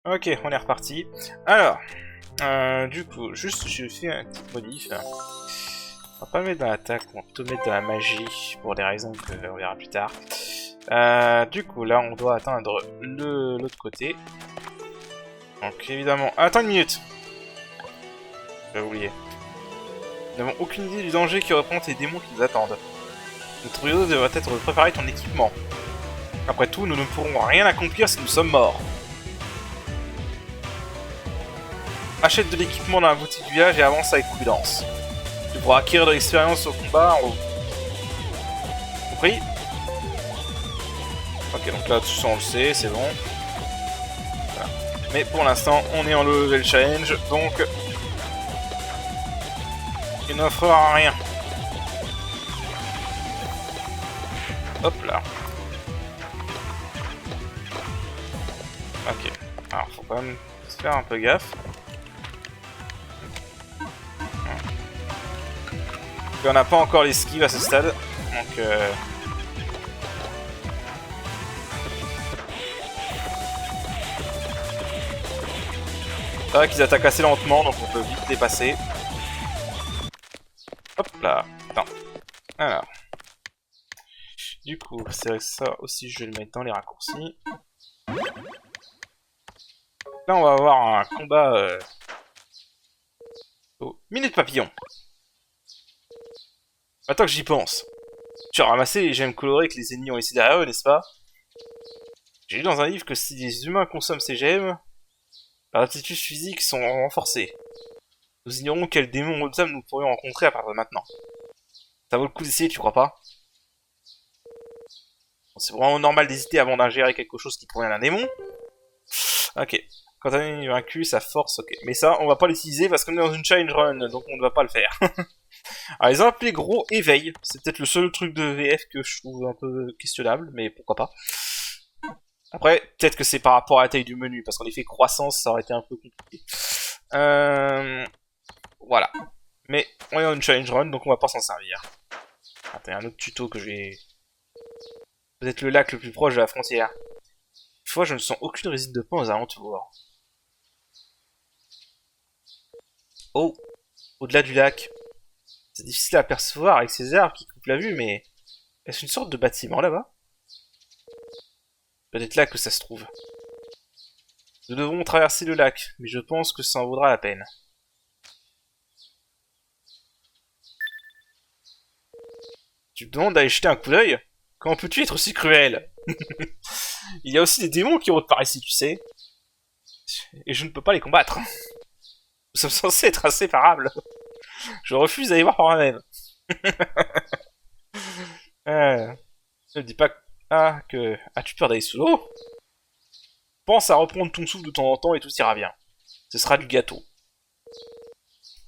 Ok, on est reparti. Alors, du coup, juste je fais un petit modif. On va pas le mettre dans l'attaque, on va plutôt mettre dans la magie pour des raisons que on verra plus tard. Du coup, là, on doit atteindre l'autre côté. Donc, évidemment... Attends une minute. J'ai oublié. Nous n'avons aucune idée du danger qui représente les démons qui nous attendent. Notre réseau devrait être de préparer ton équipement. Après tout, nous ne pourrons rien accomplir si nous sommes morts. Achète de l'équipement dans la boutique du village et avance avec prudence. Tu pourras acquérir de l'expérience au combat en haut. Compris? Ok, donc là, tout ça on le sait, c'est bon. Voilà. Mais pour l'instant, on est en level challenge, donc... il n'offrira rien. Hop là. Ok. Alors, faut quand même se faire un peu gaffe. On n'a pas encore l'esquive à ce stade, donc c'est vrai qu'ils attaquent assez lentement, donc on peut vite dépasser. Hop là, attends. Alors. Du coup, c'est vrai que ça aussi je vais le mettre dans les raccourcis. Là on va avoir un combat oh, minute papillon. Attends que j'y pense. Tu as ramassé les gemmes colorées que les ennemis ont laissées derrière eux, n'est-ce pas? J'ai lu dans un livre que si les humains consomment ces gemmes, leurs aptitudes physiques sont renforcées. Nous ignorons quel démon redoutable nous pourrions rencontrer à partir de maintenant. Ça vaut le coup d'essayer, tu crois pas? C'est vraiment normal d'hésiter avant d'ingérer quelque chose qui provient d'un démon. Ok. Quand un ennemi est vaincu, ça force, ok. Mais ça, on va pas l'utiliser parce qu'on est dans une challenge run, donc on ne va pas le faire. Alors, ils ont appelé gros éveil. C'est peut-être le seul truc de VF que je trouve un peu questionnable, mais pourquoi pas. Après, peut-être que c'est par rapport à la taille du menu, parce qu'en effet, croissance, ça aurait été un peu compliqué. Voilà. Mais on est dans une challenge run, donc on va pas s'en servir. Attends, un autre tuto que je vais... Peut-être le lac le plus proche de la frontière. Une fois, je ne sens aucune résine de pain aux alentours. Oh, au-delà du lac. C'est difficile à percevoir avec ces arbres qui coupent la vue, mais... Est-ce une sorte de bâtiment là-bas? Peut-être là que ça se trouve. Nous devons traverser le lac, mais je pense que ça en vaudra la peine. Tu me demandes d'aller jeter un coup d'œil? Comment peux-tu être aussi cruel? Il y a aussi des démons qui rôdent par ici, tu sais. Et je ne peux pas les combattre. Nous sommes censés être inséparables. Je refuse d'aller voir par moi-même. Ne dis pas que... As-tu peur d'aller sous l'eau? Pense à reprendre ton souffle de temps en temps et tout ira bien. Ce sera du gâteau.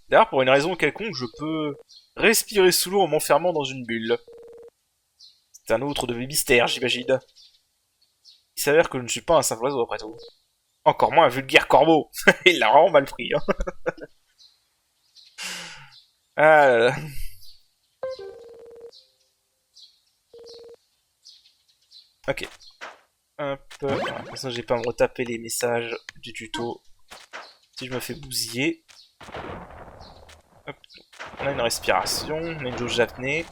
D'ailleurs, pour une raison quelconque, je peux respirer sous l'eau en m'enfermant dans une bulle. C'est un autre de mes mystères, j'imagine. Il s'avère que je ne suis pas un simple oiseau, après tout. Encore moins un vulgaire corbeau. Il l'a vraiment mal pris, hein. Ah là là. Ok. Hop. Comme ça, j'ai pas à me retaper les messages du tuto. Si je me fais bousiller. Hop. On a une respiration, on a une jauge d'apnée.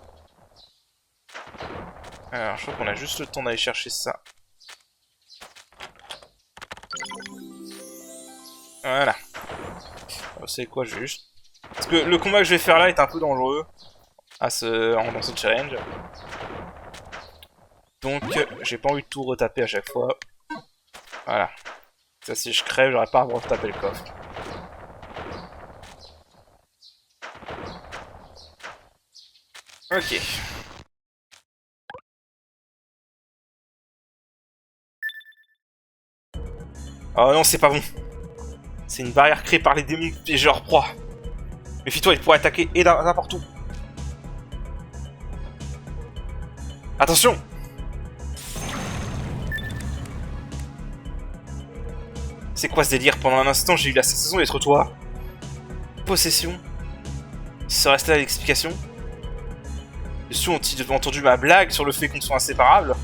Alors, je crois qu'on a juste le temps d'aller chercher ça. Voilà. Vous savez quoi, je vais juste... Parce que le combat que je vais faire là est un peu dangereux. Dans ce challenge. Donc, j'ai pas envie de tout retaper à chaque fois. Voilà. Ça, si je crève, j'aurais pas à me retaper le coffre. Ok. Oh non, c'est pas bon. C'est une barrière créée par les démons qui piègent leur proie. Méfie-toi, ils pourraient attaquer et n'importe où. Attention! C'est quoi ce délire? Pendant un instant, j'ai eu la sensation d'être toi. Possession? Serait-ce là l'explication? Dessus ont-ils entendu ma blague sur le fait qu'on soit inséparables?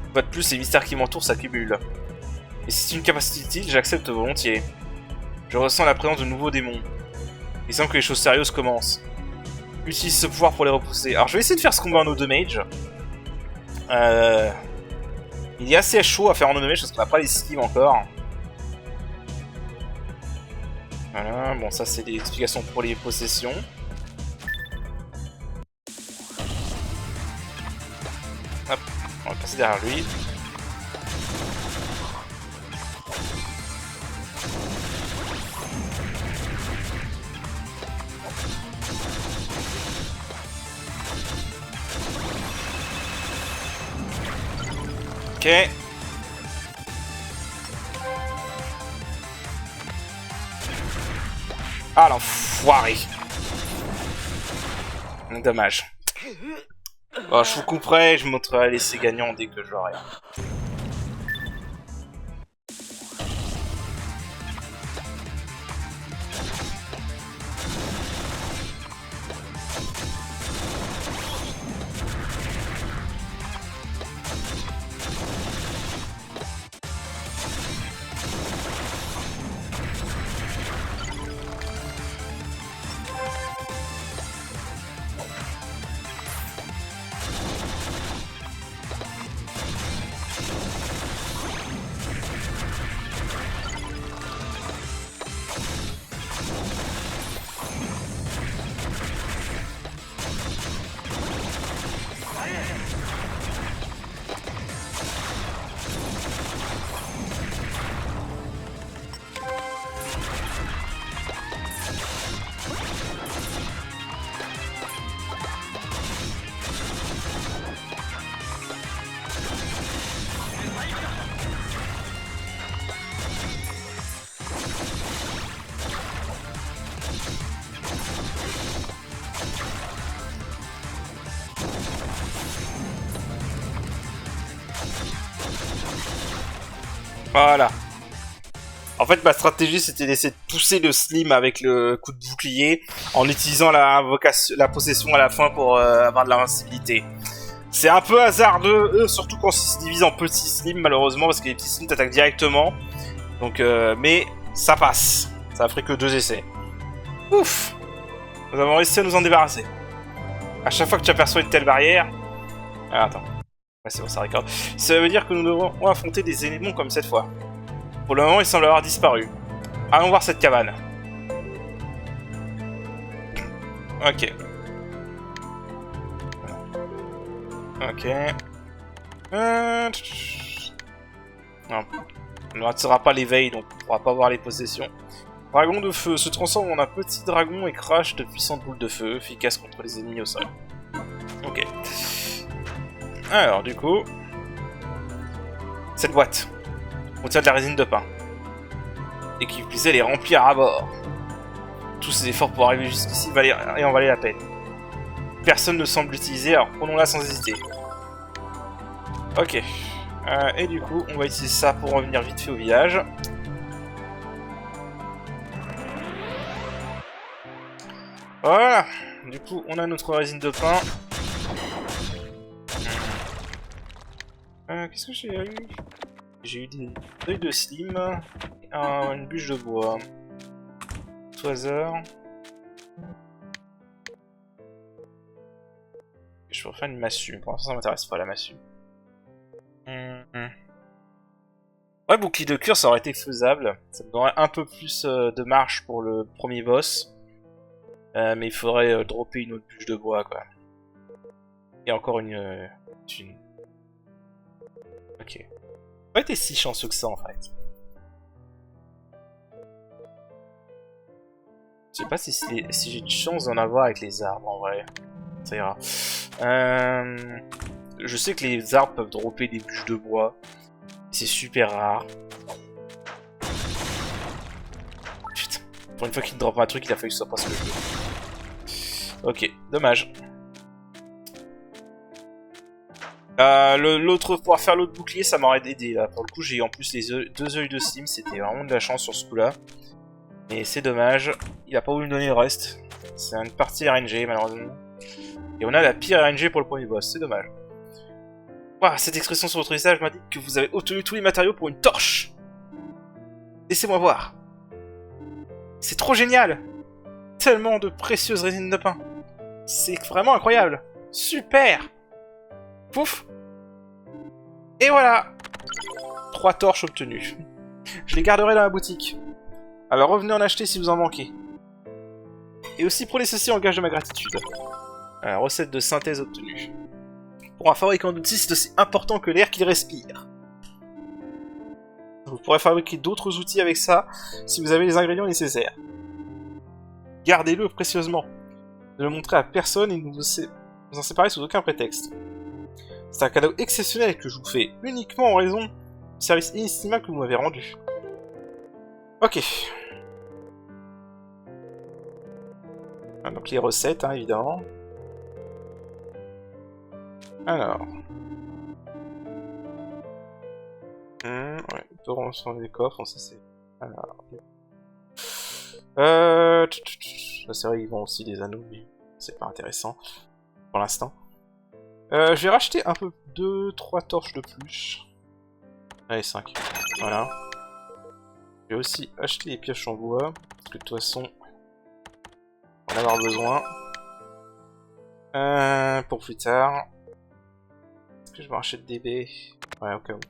Une fois de plus, les mystères qui m'entourent s'accumulent. Et si c'est une capacité utile, j'accepte volontiers. Je ressens la présence de nouveaux démons. Il semble que les choses sérieuses commencent. Utilise ce pouvoir pour les repousser. Alors je vais essayer de faire ce combat en Odomage. Il est assez chaud à faire en Odomage parce qu'on n'a pas les skills encore. Voilà, bon ça c'est des explications pour les possessions. Hop, on va passer derrière lui. Ok. Ah l'enfoiré. Dommage. Bon, je vous couperai, je montrerai l'essai gagnant dès que j'aurai. Voilà. En fait, ma stratégie, c'était d'essayer de pousser le slim avec le coup de bouclier en utilisant la possession à la fin pour avoir de l'invincibilité. C'est un peu hasardeux, surtout quand ils se divisent en petits slims, malheureusement, parce que les petits slims t'attaquent directement. Donc, mais ça passe. Ça a fait que 2 essais. Ouf! Nous avons réussi à nous en débarrasser. À chaque fois que tu aperçois une telle barrière... Ah, attends. Ouais, c'est bon, ça récorde. Ça veut dire que nous devrons affronter des éléments comme cette fois. Pour le moment, il semble avoir disparu. Allons voir cette cabane. Ok. Ok. Non. On ne ratera pas l'éveil, donc on ne pourra pas voir les possessions. Dragon de feu se transforme en un petit dragon et crache de puissantes boules de feu, efficaces contre les ennemis au sol. Ok. Alors, du coup... Cette boîte contient de la résine de pain. Et qui puisse les remplir à bord. Tous ces efforts pour arriver jusqu'ici en valaient la peine. Personne ne semble l'utiliser, alors prenons-la sans hésiter. Ok. Et du coup, on va utiliser ça pour revenir vite fait au village. Voilà. Du coup, on a notre résine de pain. Qu'est-ce que j'ai eu? J'ai eu des feuilles de slim, une bûche de bois, toiseur. Je vais refaire une massue. Pour l'instant, ça m'intéresse pas la massue. Ouais, bouclier de cure, ça aurait été faisable. Ça me donnerait un peu plus de marche pour le premier boss. Mais il faudrait dropper une autre bûche de bois, quoi. Et encore une... Ok. Pas été si chanceux que ça en fait. Je sais pas si j'ai une chance d'en avoir avec les arbres en vrai. Ça ira. Je sais que les arbres peuvent dropper des bûches de bois. C'est super rare. Putain. Pour une fois qu'il drop un truc, il a fallu que ce soit pas ce que je veux. Ok, dommage. L'autre, pouvoir faire l'autre bouclier, ça m'aurait aidé là. Pour le coup, j'ai en plus les deux œils de Slim, c'était vraiment de la chance sur ce coup-là. Mais c'est dommage, il a pas voulu me donner le reste. C'est une partie RNG malheureusement. Et on a la pire RNG pour le premier boss, c'est dommage. Wow, cette expression sur votre visage m'indique que vous avez obtenu tous les matériaux pour une torche. Laissez-moi voir. C'est trop génial. Tellement de précieuses résines de pin. C'est vraiment incroyable. Super. Pouf. Et voilà. 3 torches obtenues. Je les garderai dans la boutique. Alors revenez en acheter si vous en manquez. Et aussi prenez ceci en gage de ma gratitude. Recette de synthèse obtenue. Pour un fabricant d'outils, c'est aussi important que l'air qu'il respire. Vous pourrez fabriquer d'autres outils avec ça si vous avez les ingrédients nécessaires. Gardez-le précieusement. Ne le montrez à personne et ne vous en séparez sous aucun prétexte. C'est un cadeau exceptionnel que je vous fais, uniquement en raison du service inestimable que vous m'avez rendu. Ok. Donc les recettes, hein, évidemment. Alors. Ouais, on sur les coffres, ça c'est... Alors... c'est vrai, ils vont aussi des anneaux, mais c'est pas intéressant pour l'instant. Je vais racheter un peu 2-3 torches de plus. Allez, 5. Voilà. Je vais aussi acheter les pioches en bois, parce que de toute façon, on va en avoir besoin. Pour plus tard. Est-ce que je me rachète des baies? Ouais, au cas où.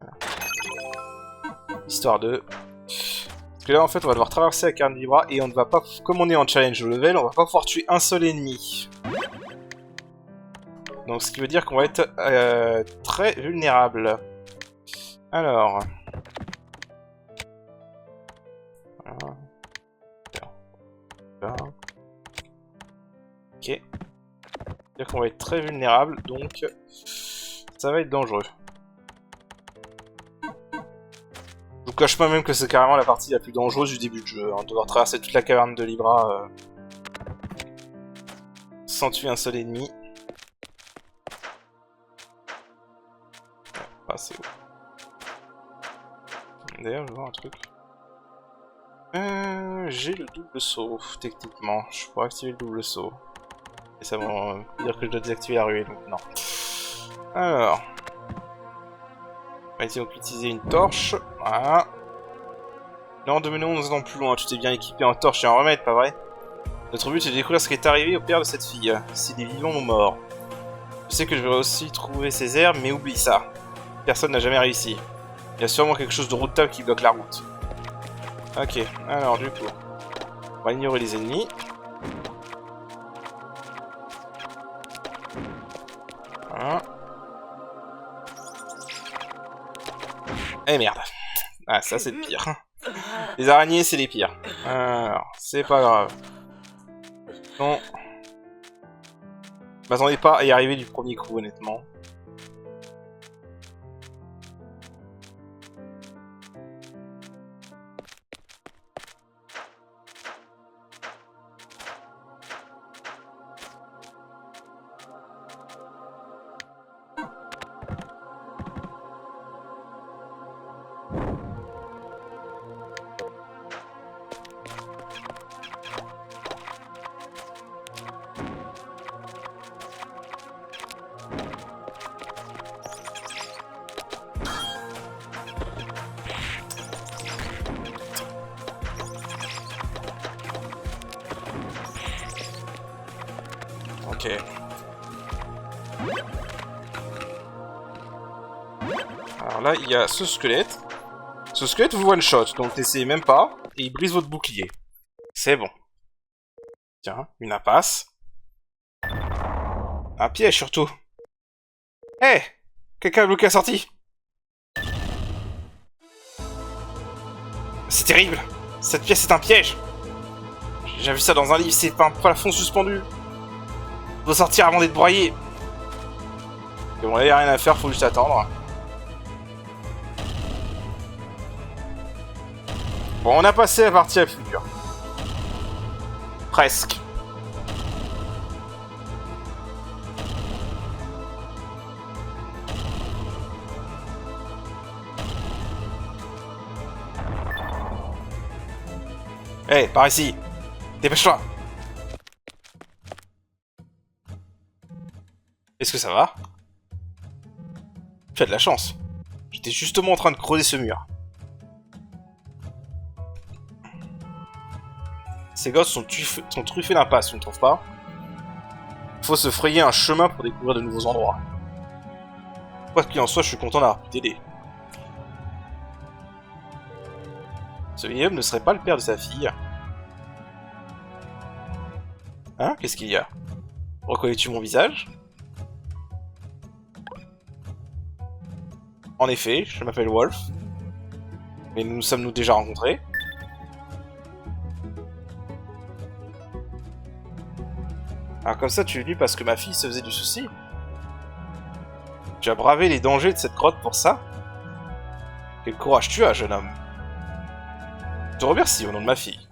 Voilà. Histoire de... Parce que là, en fait, on va devoir traverser la carte Libra, et on ne va pas... Comme on est en challenge level, on va pas pouvoir tuer un seul ennemi. Donc, ce qui veut dire qu'on va être très vulnérable. Alors... Voilà. Là. Ok. C'est-à-dire qu'on va être très vulnérable, donc ça va être dangereux. Je vous cache pas même que c'est carrément la partie la plus dangereuse du début de jeu, hein, devoir traverser toute la caverne de Libra sans tuer un seul ennemi. Ah, c'est haut. D'ailleurs, je vois un truc. J'ai le double saut, techniquement. Je pourrais activer le double saut. Et ça va dire que je dois désactiver la ruée, donc non. Alors... On va essayer d'utiliser une torche. Voilà. Non, demenons nous allons plus loin. Tu t'es bien équipé en torche et en remède, pas vrai? Notre but est de découvrir ce qui est arrivé au père de cette fille. S'il est vivant ou mort. Je sais que je vais aussi trouver ses herbes, mais oublie ça. Personne n'a jamais réussi. Il y a sûrement quelque chose de redoutable qui bloque la route. Ok, alors du coup... On va ignorer les ennemis. Voilà. Eh merde. Ah, ça c'est le pire. Les araignées, c'est les pires. Alors, c'est pas grave. Non. Je m'attendais pas à y arriver du premier coup, honnêtement. Ok. Alors là, il y a ce squelette. Ce squelette vous one-shot, donc n'essayez même pas, et il brise votre bouclier. C'est bon. Tiens, une impasse. Un piège surtout. Hé hey, quelqu'un a bloqué la sortie. C'est terrible. Cette pièce est un piège. J'ai déjà vu ça dans un livre, c'est un plafond suspendu. Il faut sortir avant d'être broyé. Et bon, là, y a rien à faire, faut juste attendre. Bon, on a passé la partie la plus dure. Presque. Hé, hey, par ici. Dépêche-toi. Est-ce que ça va? Tu as de la chance. J'étais justement en train de creuser ce mur. Ces gosses sont truffés d'impasses, tu ne trouves pas? Faut se frayer un chemin pour découvrir de nouveaux endroits. Quoi qu'il en soit, je suis content d'avoir pu t'aider. Ce vieil homme ne serait pas le père de sa fille. Hein? Qu'est-ce qu'il y a? Reconnais-tu mon visage? En effet, je m'appelle Wolf. Mais nous sommes-nous déjà rencontrés? Alors comme ça, tu es venu parce que ma fille se faisait du souci? Tu as bravé les dangers de cette grotte pour ça? Quel courage tu as, jeune homme. Je te remercie au nom de ma fille.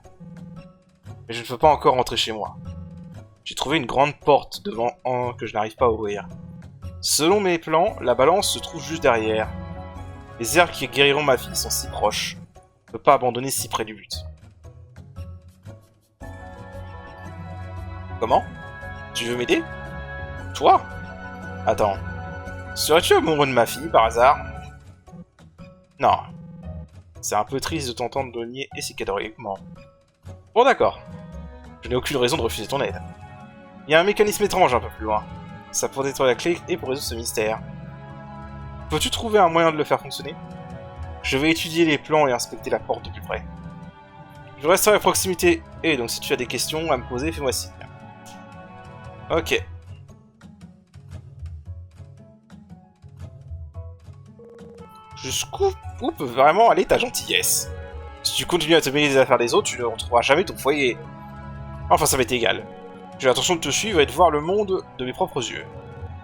Mais je ne peux pas encore rentrer chez moi. J'ai trouvé une grande porte devant que je n'arrive pas à ouvrir. Selon mes plans, la balance se trouve juste derrière. Les herbes qui guériront ma fille sont si proches. Je ne peux pas abandonner si près du but. Comment? Tu veux m'aider? Toi? Attends. Serais-tu amoureux de ma fille, par hasard? Non. C'est un peu triste de t'entendre donner et si catégoriquement. Bon d'accord. Je n'ai aucune raison de refuser ton aide. Il y a un mécanisme étrange un peu plus loin. Ça pourrait être la clé et pour résoudre ce mystère. Peux-tu trouver un moyen de le faire fonctionner? Je vais étudier les plans et inspecter la porte de plus près. Je resterai à proximité, et donc si tu as des questions à me poser, fais-moi signe. Ok. Jusqu'où peut vraiment aller ta gentillesse? Si tu continues à te mêler des affaires des autres, tu ne retrouveras jamais ton foyer. Enfin, ça m'est égal. J'ai l'intention de te suivre et de voir le monde de mes propres yeux.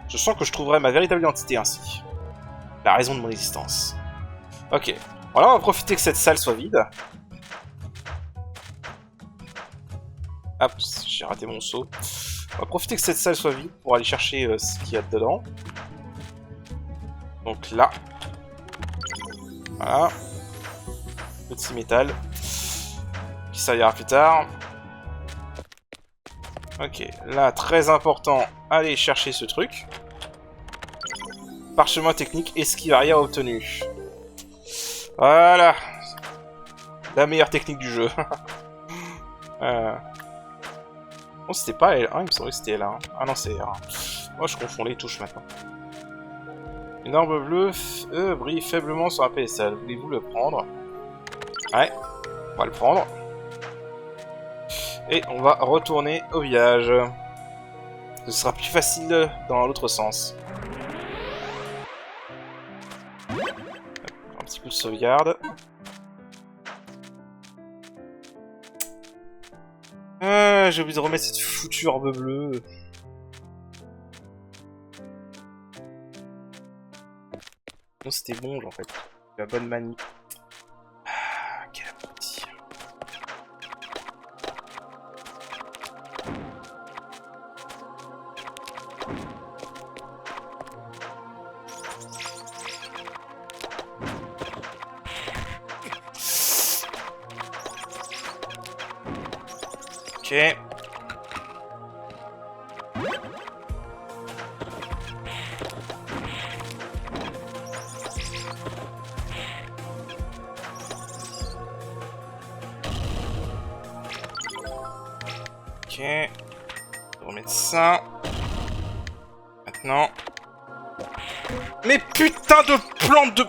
Je sens que je trouverai ma véritable identité ainsi. La raison de mon existence. Ok. Voilà, on va profiter que cette salle soit vide. Hop, j'ai raté mon saut. On va profiter que cette salle soit vide pour aller chercher ce qu'il y a dedans. Donc là. Voilà. Petit métal. Qui servira plus tard. Ok, là, très important, allez chercher ce truc. Parchemin technique, esquive arrière obtenu. Voilà. La meilleure technique du jeu. Bon, c'était pas L1, il me semblait que c'était L1. Ah non, c'est R1. Moi, je confonds les touches maintenant. Une orbe bleue brille faiblement sur un pédestal. Voulez-vous le prendre? Ouais, on va le prendre. Et on va retourner au village. Ce sera plus facile dans l'autre sens. Un petit coup de sauvegarde. J'ai oublié de remettre cette foutue orbe bleue. Non, c'était bon, en fait. La bonne manie. Ah, quel abruti. Ok. Ok. On va remettre ça. Maintenant. Mais putain de plante de...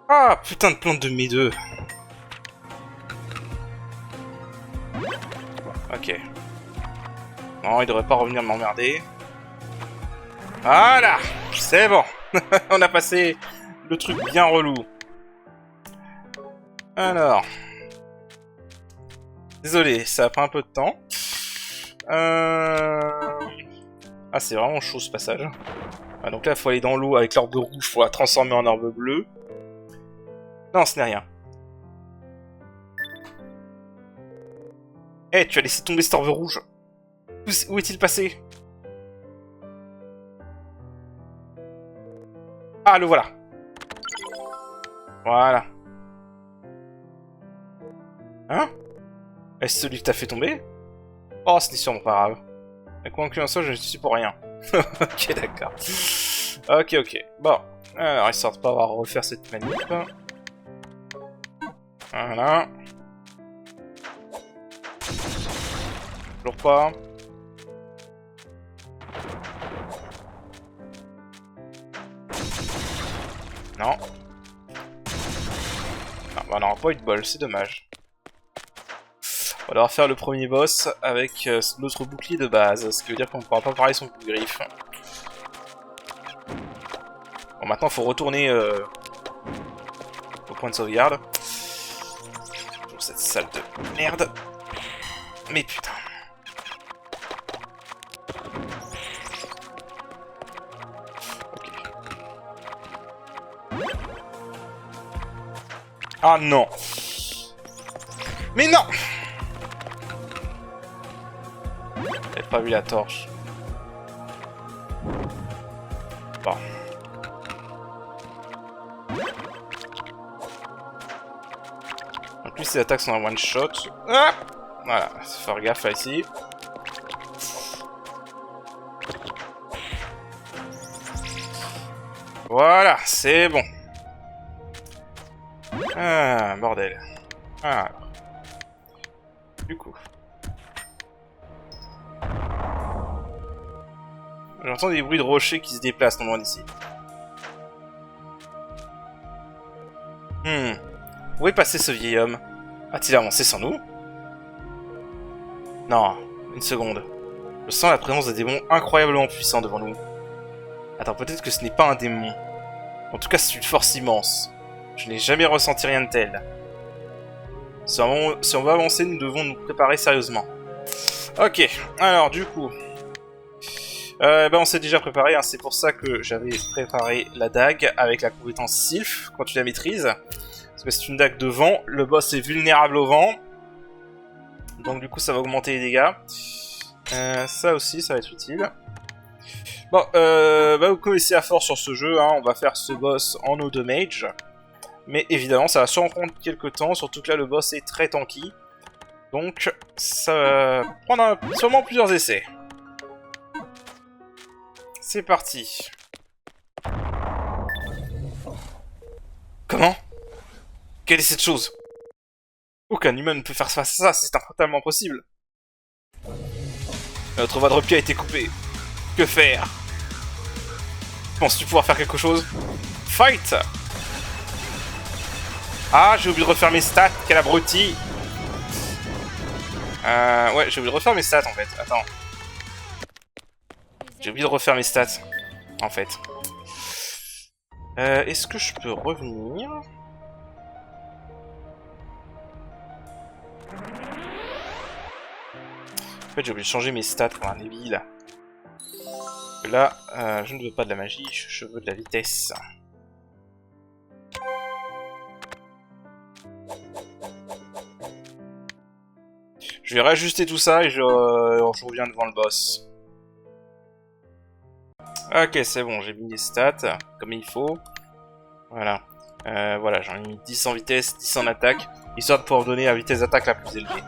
Ah, putain de plante de mes deux. Ok. Non, il devrait pas revenir m'emmerder. Voilà, c'est bon. On a passé le truc bien relou. Alors. Désolé, ça a pris un peu de temps. Ah, c'est vraiment chaud ce passage. Ah, donc là, il faut aller dans l'eau avec l'orbe rouge, faut la transformer en orbe bleue. Non, ce n'est rien. Eh, tu as laissé tomber cet orbe rouge. Où est-il passé? Ah, le voilà. Voilà. Hein? Est-ce celui que t'as fait tomber? Oh, ce n'est sûrement pas grave. Mais quoi que ça, je ne suis pour rien. Ok, d'accord. Ok. Bon. Alors, histoire de pas avoir à refaire cette manip. Voilà. Toujours pas. Non. Ah, bah on n'aura pas eu de bol, c'est dommage. On va devoir faire le premier boss avec notre bouclier de base, ce qui veut dire qu'on ne pourra pas parler son coup de griffe. Bon, maintenant il faut retourner au point de sauvegarde. Pour cette salle de merde. Mais putain. Ok. Ah non. Mais non. J'avais pas vu la torche. Bon. En plus, ces attaques sont en one shot. Ah, voilà, faut faire gaffe là ici. Voilà, c'est bon. Ah, bordel. Ah. Du coup. J'entends des bruits de rochers qui se déplacent non loin d'ici. Où est passé ce vieil homme? A-t-il avancé sans nous? Non, une seconde. Je sens la présence de démons incroyablement puissants devant nous. Attends, peut-être que ce n'est pas un démon. En tout cas, c'est une force immense. Je n'ai jamais ressenti rien de tel. Si on veut avancer, nous devons nous préparer sérieusement. Ok, alors du coup... on s'est déjà préparé, hein, c'est pour ça que j'avais préparé la dague avec la compétence Sylph, quand tu la maîtrises. Parce que c'est une dague de vent, le boss est vulnérable au vent. Donc du coup ça va augmenter les dégâts. Ça aussi, ça va être utile. Bon, vous connaissez à fort sur ce jeu, hein, on va faire ce boss en no damage. Mais évidemment, ça va sûrement prendre quelques temps, surtout que là le boss est très tanky. Donc ça va prendre sûrement plusieurs essais. C'est parti. Comment? Quelle est cette chose? Aucun humain ne peut faire face à ça, c'est totalement impossible. Notre voie de repli a été coupée. Que faire? Penses-tu pouvoir faire quelque chose? Fight! Ah, j'ai oublié de refaire mes stats, quel abruti! Ouais, j'ai oublié de refaire mes stats en fait, attends. J'ai oublié de refaire mes stats, en fait. Est-ce que je peux revenir? En fait, j'ai oublié de changer mes stats pour un débile. Là, je ne veux pas de la magie, je veux de la vitesse. Je vais réajuster tout ça et je reviens devant le boss. Ok, c'est bon, j'ai mis les stats comme il faut. Voilà. Voilà, j'en ai mis 10 en vitesse, 10 en attaque, histoire de pouvoir donner la vitesse d'attaque la plus élevée.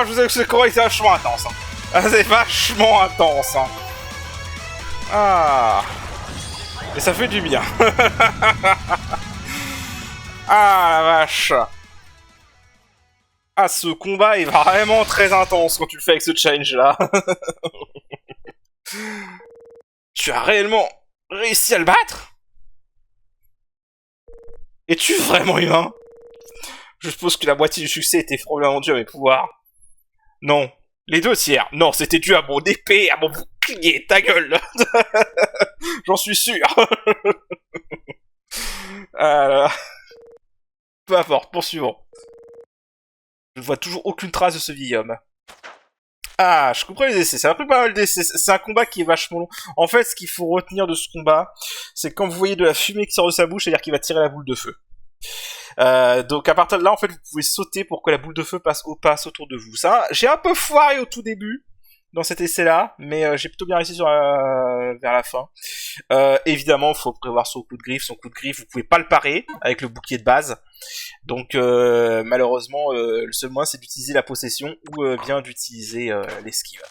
Ah, je vous ai que ce combat c'est vachement intense. Hein. Ah, c'est vachement intense. Hein. Ah. Et ça fait du bien. Ah la vache. Ah, ce combat est vraiment très intense quand tu le fais avec ce challenge là. Tu as réellement réussi à le battre? Es-tu vraiment humain? Je suppose que la moitié du succès était probablement dû à mes pouvoirs. Non. Les 2/3. Non, c'était dû à mon épée, à mon bouclier, ta gueule. J'en suis sûr. Peu importe, poursuivons. Je ne vois toujours aucune trace de ce vieil homme. Ah, je comprends les essais. Ça a pris pas mal d'essais. C'est un combat qui est vachement long. En fait, ce qu'il faut retenir de ce combat, c'est quand vous voyez de la fumée qui sort de sa bouche, c'est-à-dire qu'il va tirer la boule de feu. Donc à partir de là, en fait, vous pouvez sauter pour que la boule de feu passe autour de vous. Ça, j'ai un peu foiré au tout début dans cet essai-là, mais j'ai plutôt bien réussi vers la fin. Évidemment, il faut prévoir son coup de griffe. Son coup de griffe, vous pouvez pas le parer avec le bouclier de base. Donc malheureusement, le seul moyen, c'est d'utiliser la possession ou bien d'utiliser l'esquive.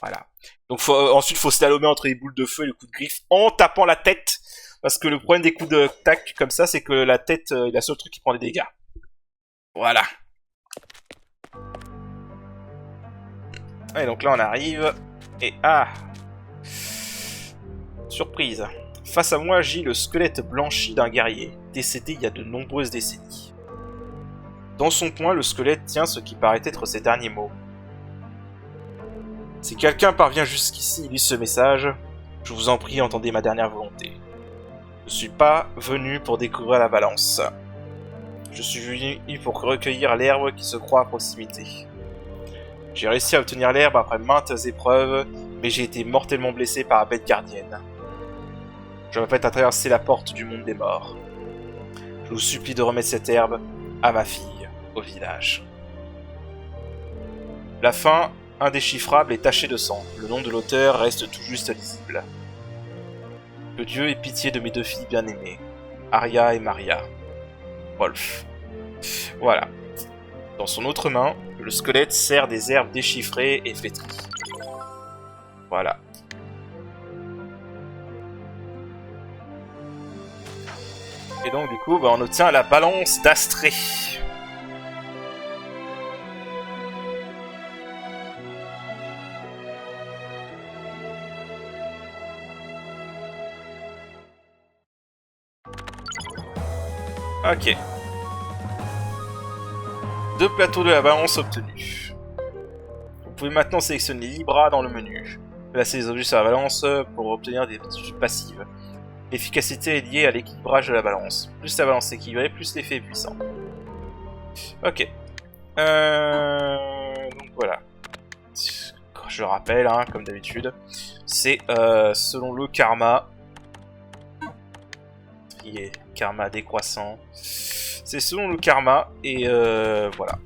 Voilà. Donc ensuite, il faut slalomer entre les boules de feu et le coup de griffe en tapant la tête. Parce que le problème des coups de tac comme ça, c'est que la tête est la seule truc qui prend des dégâts. Voilà. Et donc là on arrive. Et ah, surprise. Face à moi gît le squelette blanchi d'un guerrier, décédé il y a de nombreuses décennies. Dans son poing, le squelette tient ce qui paraît être ses derniers mots. Si quelqu'un parvient jusqu'ici et lit ce message, je vous en prie, entendez ma dernière volonté. Je suis pas venu pour découvrir la balance. Je suis venu pour recueillir l'herbe qui se croit à proximité. J'ai réussi à obtenir l'herbe après maintes épreuves, mais j'ai été mortellement blessé par la bête gardienne. Je m'apprête à traverser la porte du monde des morts. Je vous supplie de remettre cette herbe à ma fille, au village. La fin, indéchiffrable et tachée de sang. Le nom de l'auteur reste tout juste lisible. Que Dieu ait pitié de mes deux filles bien-aimées, Arya et Maria. Rolf. Voilà. Dans son autre main, le squelette serre des herbes déchiffrées et flétries. Voilà. Et donc du coup, on obtient la balance d'Astrée. Ok. 2 plateaux de la balance obtenus. Vous pouvez maintenant sélectionner Libra dans le menu. Placer les objets sur la balance pour obtenir des attitudes passives. L'efficacité est liée à l'équilibrage de la balance. Plus la balance est équilibrée, plus l'effet est puissant. Ok. Donc voilà. Je rappelle, hein, comme d'habitude, c'est selon le karma. Qui est karma décroissant. C'est selon le karma et voilà.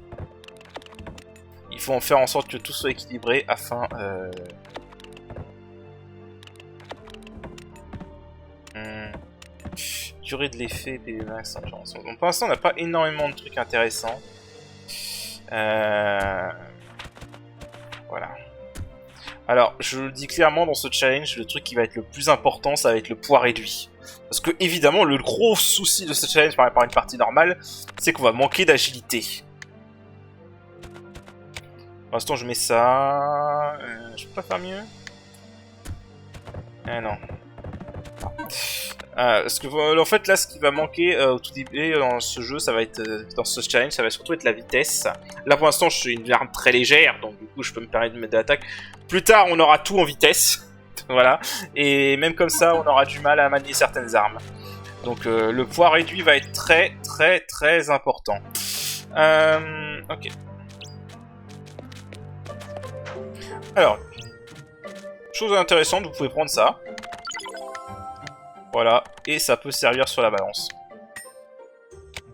Il faut en faire en sorte que tout soit équilibré afin durée de l'effet PV max endurance. Donc pour l'instant on n'a pas énormément de trucs intéressants. Voilà. Alors je le dis clairement dans ce challenge, le truc qui va être le plus important ça va être le poids réduit. Parce que évidemment le gros souci de ce challenge par rapport à une partie normale, c'est qu'on va manquer d'agilité. Pour l'instant je mets ça... je peux pas faire mieux? Non. Parce que en fait là ce qui va manquer au tout début dans ce jeu, ça va être dans ce challenge, ça va surtout être la vitesse. Là pour l'instant je suis une arme très légère, donc du coup je peux me permettre de mettre de l'attaque. Plus tard on aura tout en vitesse, voilà. Et même comme ça on aura du mal à manier certaines armes. Donc le poids réduit va être très très très important. Ok. Alors, chose intéressante, vous pouvez prendre ça. Voilà, et ça peut servir sur la balance.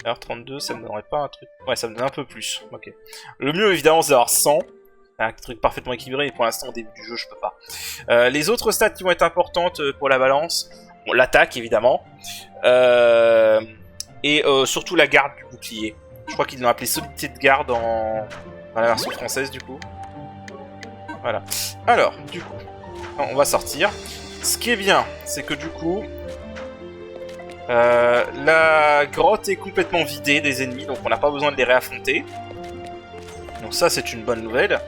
Alors 32, ça me donnerait pas un truc... Ouais, ça me donne un peu plus. Ok. Le mieux, évidemment, c'est d'avoir 100. Un truc parfaitement équilibré, mais pour l'instant, au début du jeu, je peux pas. Les autres stats qui vont être importantes pour la balance... Bon, l'attaque, évidemment. Et surtout la garde du bouclier. Je crois qu'ils l'ont appelé solidité de garde Dans la version française, du coup. Voilà. Alors, du coup, on va sortir. Ce qui est bien, c'est que du coup, la grotte est complètement vidée des ennemis, donc on n'a pas besoin de les réaffronter. Donc ça, c'est une bonne nouvelle.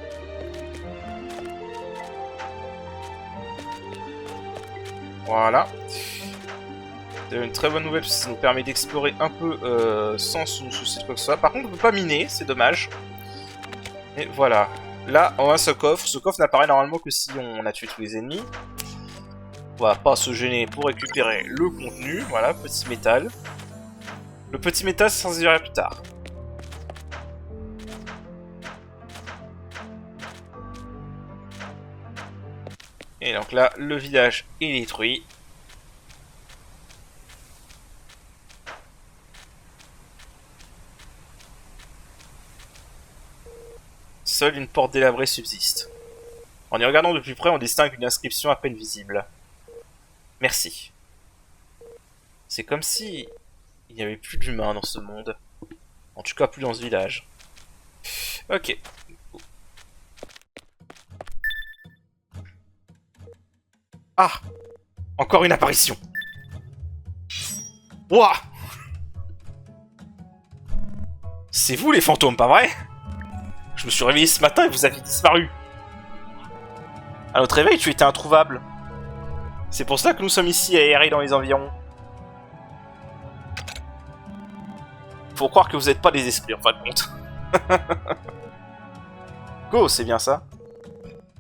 Voilà. C'est une très bonne nouvelle, parce que ça nous permet d'explorer un peu sans nous soucier de quoi que ce soit. Par contre, on ne peut pas miner, c'est dommage. Et voilà. Là, on a ce coffre. Ce coffre n'apparaît normalement que si on a tué tous les ennemis. On va pas se gêner pour récupérer le contenu. Voilà, petit métal. Le petit métal, ça s'en servira plus tard. Et donc là, le village est détruit. Seule une porte délabrée subsiste. En y regardant de plus près, on distingue une inscription à peine visible. Merci. C'est comme si il n'y avait plus d'humains dans ce monde. En tout cas, plus dans ce village. Ok. Ah! Encore une apparition. Ouah! C'est vous les fantômes, pas vrai? Je me suis réveillé ce matin et vous aviez disparu. À notre réveil, tu étais introuvable. C'est pour ça que nous sommes ici à errer dans les environs. Faut croire que vous n'êtes pas des esprits, en fin de compte. Go, c'est bien ça.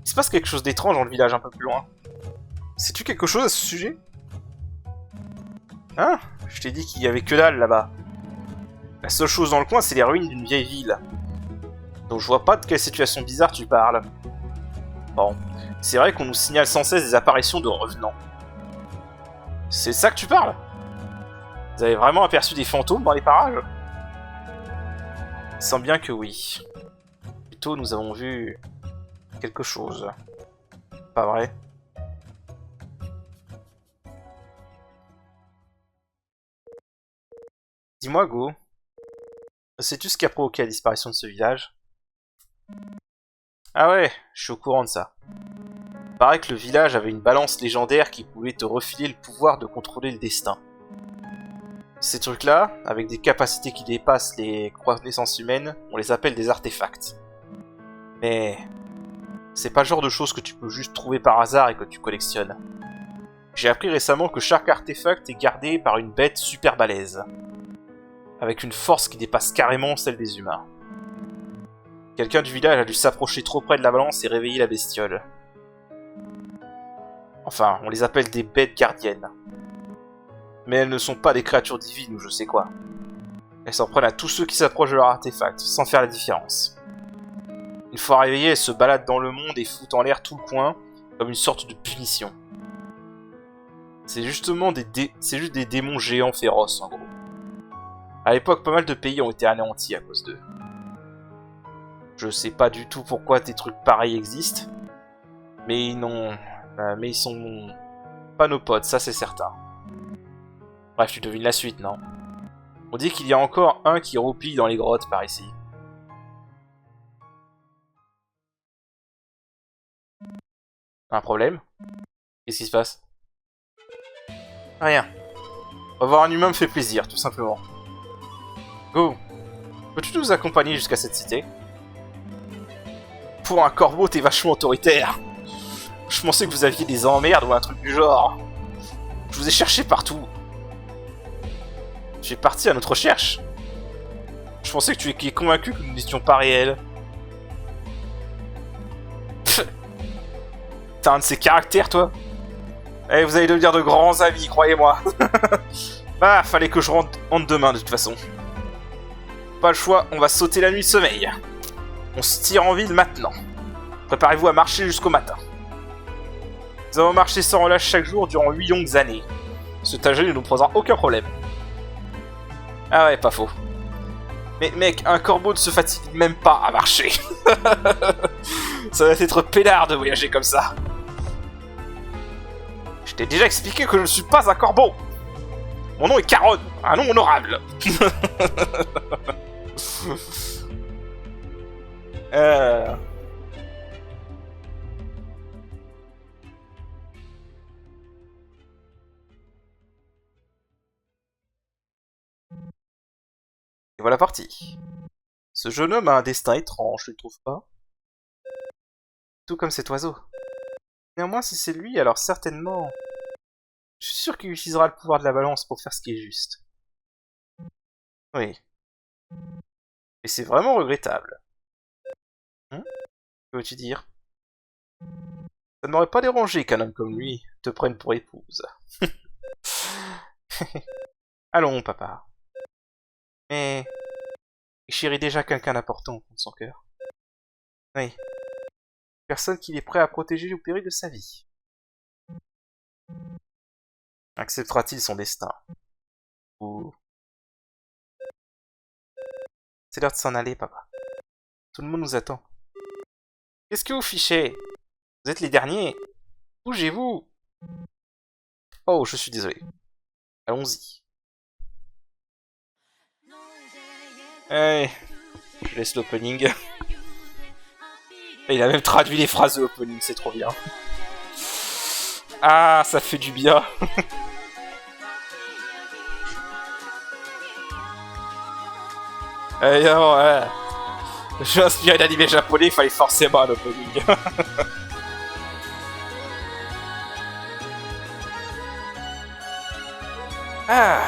Il se passe quelque chose d'étrange dans le village un peu plus loin. Sais-tu quelque chose à ce sujet? Hein? Je t'ai dit qu'il y avait que dalle là-bas. La seule chose dans le coin, c'est les ruines d'une vieille ville. Donc je vois pas de quelle situation bizarre tu parles. Bon, c'est vrai qu'on nous signale sans cesse des apparitions de revenants. C'est ça que tu parles? Vous avez vraiment aperçu des fantômes dans les parages? Il semble bien que oui. Plutôt nous avons vu quelque chose. Pas vrai? Dis-moi, Go. Sais-tu ce qui a provoqué la disparition de ce village? Ah ouais, je suis au courant de ça. Il paraît que le village avait une balance légendaire qui pouvait te refiler le pouvoir de contrôler le destin. Ces trucs-là, avec des capacités qui dépassent les connaissances humaines, on les appelle des artefacts. Mais c'est pas le genre de choses que tu peux juste trouver par hasard et que tu collectionnes. J'ai appris récemment que chaque artefact est gardé par une bête super balèze, avec une force qui dépasse carrément celle des humains. Quelqu'un du village a dû s'approcher trop près de la balance et réveiller la bestiole. Enfin, on les appelle des bêtes gardiennes. Mais elles ne sont pas des créatures divines ou je sais quoi. Elles s'en prennent à tous ceux qui s'approchent de leur artefact, sans faire la différence. Une fois réveillées, elles se baladent dans le monde et foutent en l'air tout le coin, comme une sorte de punition. C'est justement c'est juste des démons géants féroces, en gros. À l'époque, pas mal de pays ont été anéantis à cause d'eux. Je sais pas du tout pourquoi des trucs pareils existent, mais ils sont pas nos potes, ça c'est certain. Bref, tu devines la suite, non? On dit qu'il y a encore un qui roupille dans les grottes par ici. Un problème? Qu'est-ce qui se passe? Rien. Revoir un humain me fait plaisir, tout simplement. Go! Peux-tu nous accompagner jusqu'à cette cité? Pour un corbeau, t'es vachement autoritaire. Je pensais que vous aviez des emmerdes ou un truc du genre. Je vous ai cherché partout. Tu es parti à notre recherche. Je pensais que tu étais convaincu que nous n'étions pas réels. Pff. T'as un de ces caractères, toi? Eh, vous allez devenir de grands amis, croyez-moi. Bah, fallait que je rentre demain, de toute façon. Pas le choix, on va sauter la nuit de sommeil. On se tire en ville maintenant. Préparez-vous à marcher jusqu'au matin. Nous avons marché sans relâche chaque jour durant 8 longues années. Ce trajet ne nous posera aucun problème. Ah ouais, pas faux. Mais mec, un corbeau ne se fatigue même pas à marcher. Ça va être peinard de voyager comme ça. Je t'ai déjà expliqué que je ne suis pas un corbeau. Mon nom est Caron, un nom honorable. Euh... Et voilà parti. Ce jeune homme a un destin étrange, tu ne trouves pas? Tout comme cet oiseau. Néanmoins, si c'est lui, alors certainement... Je suis sûr qu'il utilisera le pouvoir de la balance pour faire ce qui est juste. Oui. Et c'est vraiment regrettable. Que veux-tu dire? Ça ne m'aurait pas dérangé qu'un homme comme lui te prenne pour épouse. Allons, papa. Mais... il chérit déjà quelqu'un d'important au fond de son cœur. Oui. Personne qu'il est prêt à protéger au péril de sa vie. Acceptera-t-il son destin? Ou... C'est l'heure de s'en aller, papa. Tout le monde nous attend. Qu'est-ce que vous fichez? Vous êtes les derniers. Bougez-vous. Oh, je suis désolé. Allons-y. Allez, je laisse l'opening. Il a même traduit les phrases de l'opening, c'est trop bien. Ah, ça fait du bien. Et non, ouais. Je suis inspiré d'animé japonais, il fallait forcément un opening. Ah.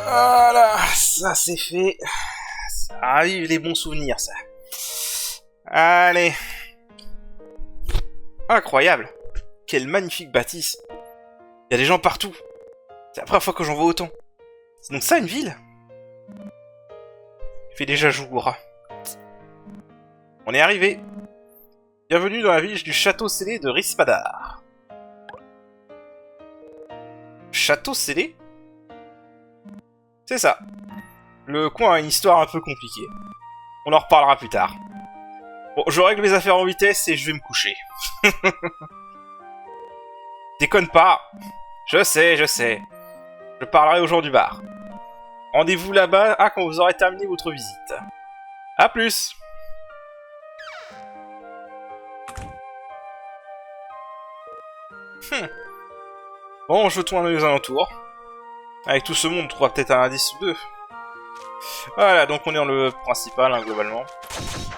Voilà, ça c'est fait. Ah oui, les bons souvenirs, ça. Allez. Incroyable. Quelle magnifique bâtisse. Il y a des gens partout. C'est la première fois que j'en vois autant. C'est donc ça une ville? Il fait déjà jour. On est arrivé. Bienvenue dans la ville du château scellé de Rispadar. Château scellé? C'est ça. Le coin a une histoire un peu compliquée. On en reparlera plus tard. Bon, je règle mes affaires en vitesse et je vais me coucher. Déconne pas. Je sais, je sais. Je parlerai aux gens du bar. Rendez-vous là-bas quand vous aurez terminé votre visite. A plus. Bon, jetons un œil aux alentours. Avec tout ce monde, on trouvera peut-être un indice ou deux. Voilà, donc on est dans le principal, hein, globalement.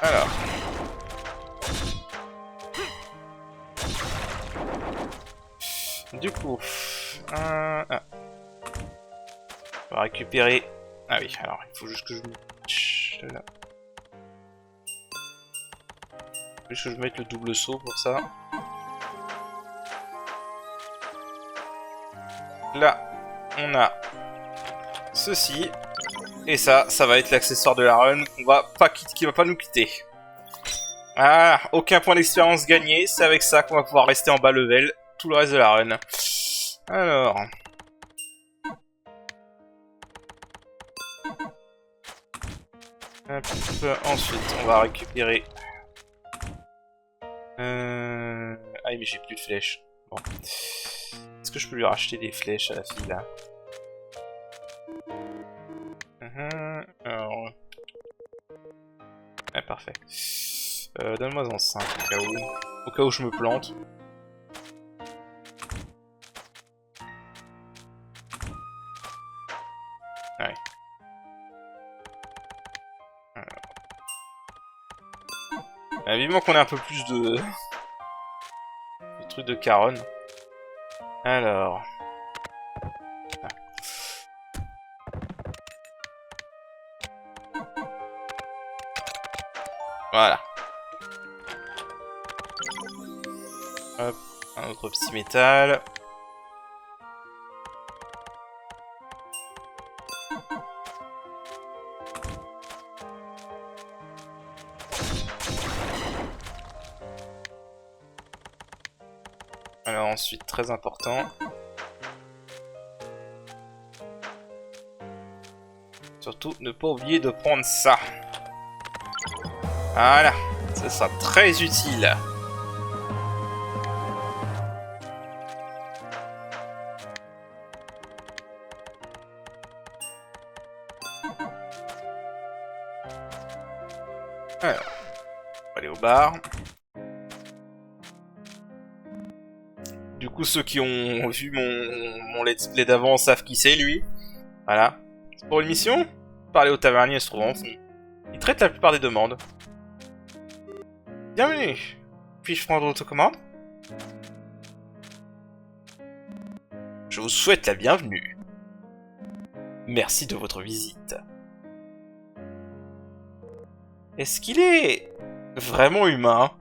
Alors. Du coup... On va récupérer... Ah oui, alors, il faut juste que je me... Là. Il faut juste que je mette le double saut pour ça. Là, on a ceci. Et ça va être l'accessoire de la run qui va pas nous quitter. Ah, aucun point d'expérience gagné. C'est avec ça qu'on va pouvoir rester en bas level tout le reste de la run. Alors... Hop, ensuite, on va récupérer... Ah oui, mais j'ai plus de flèches. Bon. Est-ce que je peux lui racheter des flèches à la fille, là? Alors, parfait. Donne-moi en 5 au cas où je me plante. Ouais. Vivement qu'on ait un peu plus de trucs de Caronne. Alors. Voilà. Hop, un autre petit métal. Alors ensuite, très important. Surtout, ne pas oublier de prendre ça. Voilà, ça sera très utile. Alors, on va aller au bar. Du coup, ceux qui ont vu mon let's play d'avant savent qui c'est, lui. Voilà. C'est pour une mission. Parler au tavernier se trouve en fond. Il traite la plupart des demandes. Bienvenue. Puis-je prendre votre commande? Je vous souhaite la bienvenue. Merci de votre visite. Est-ce qu'il est vraiment humain?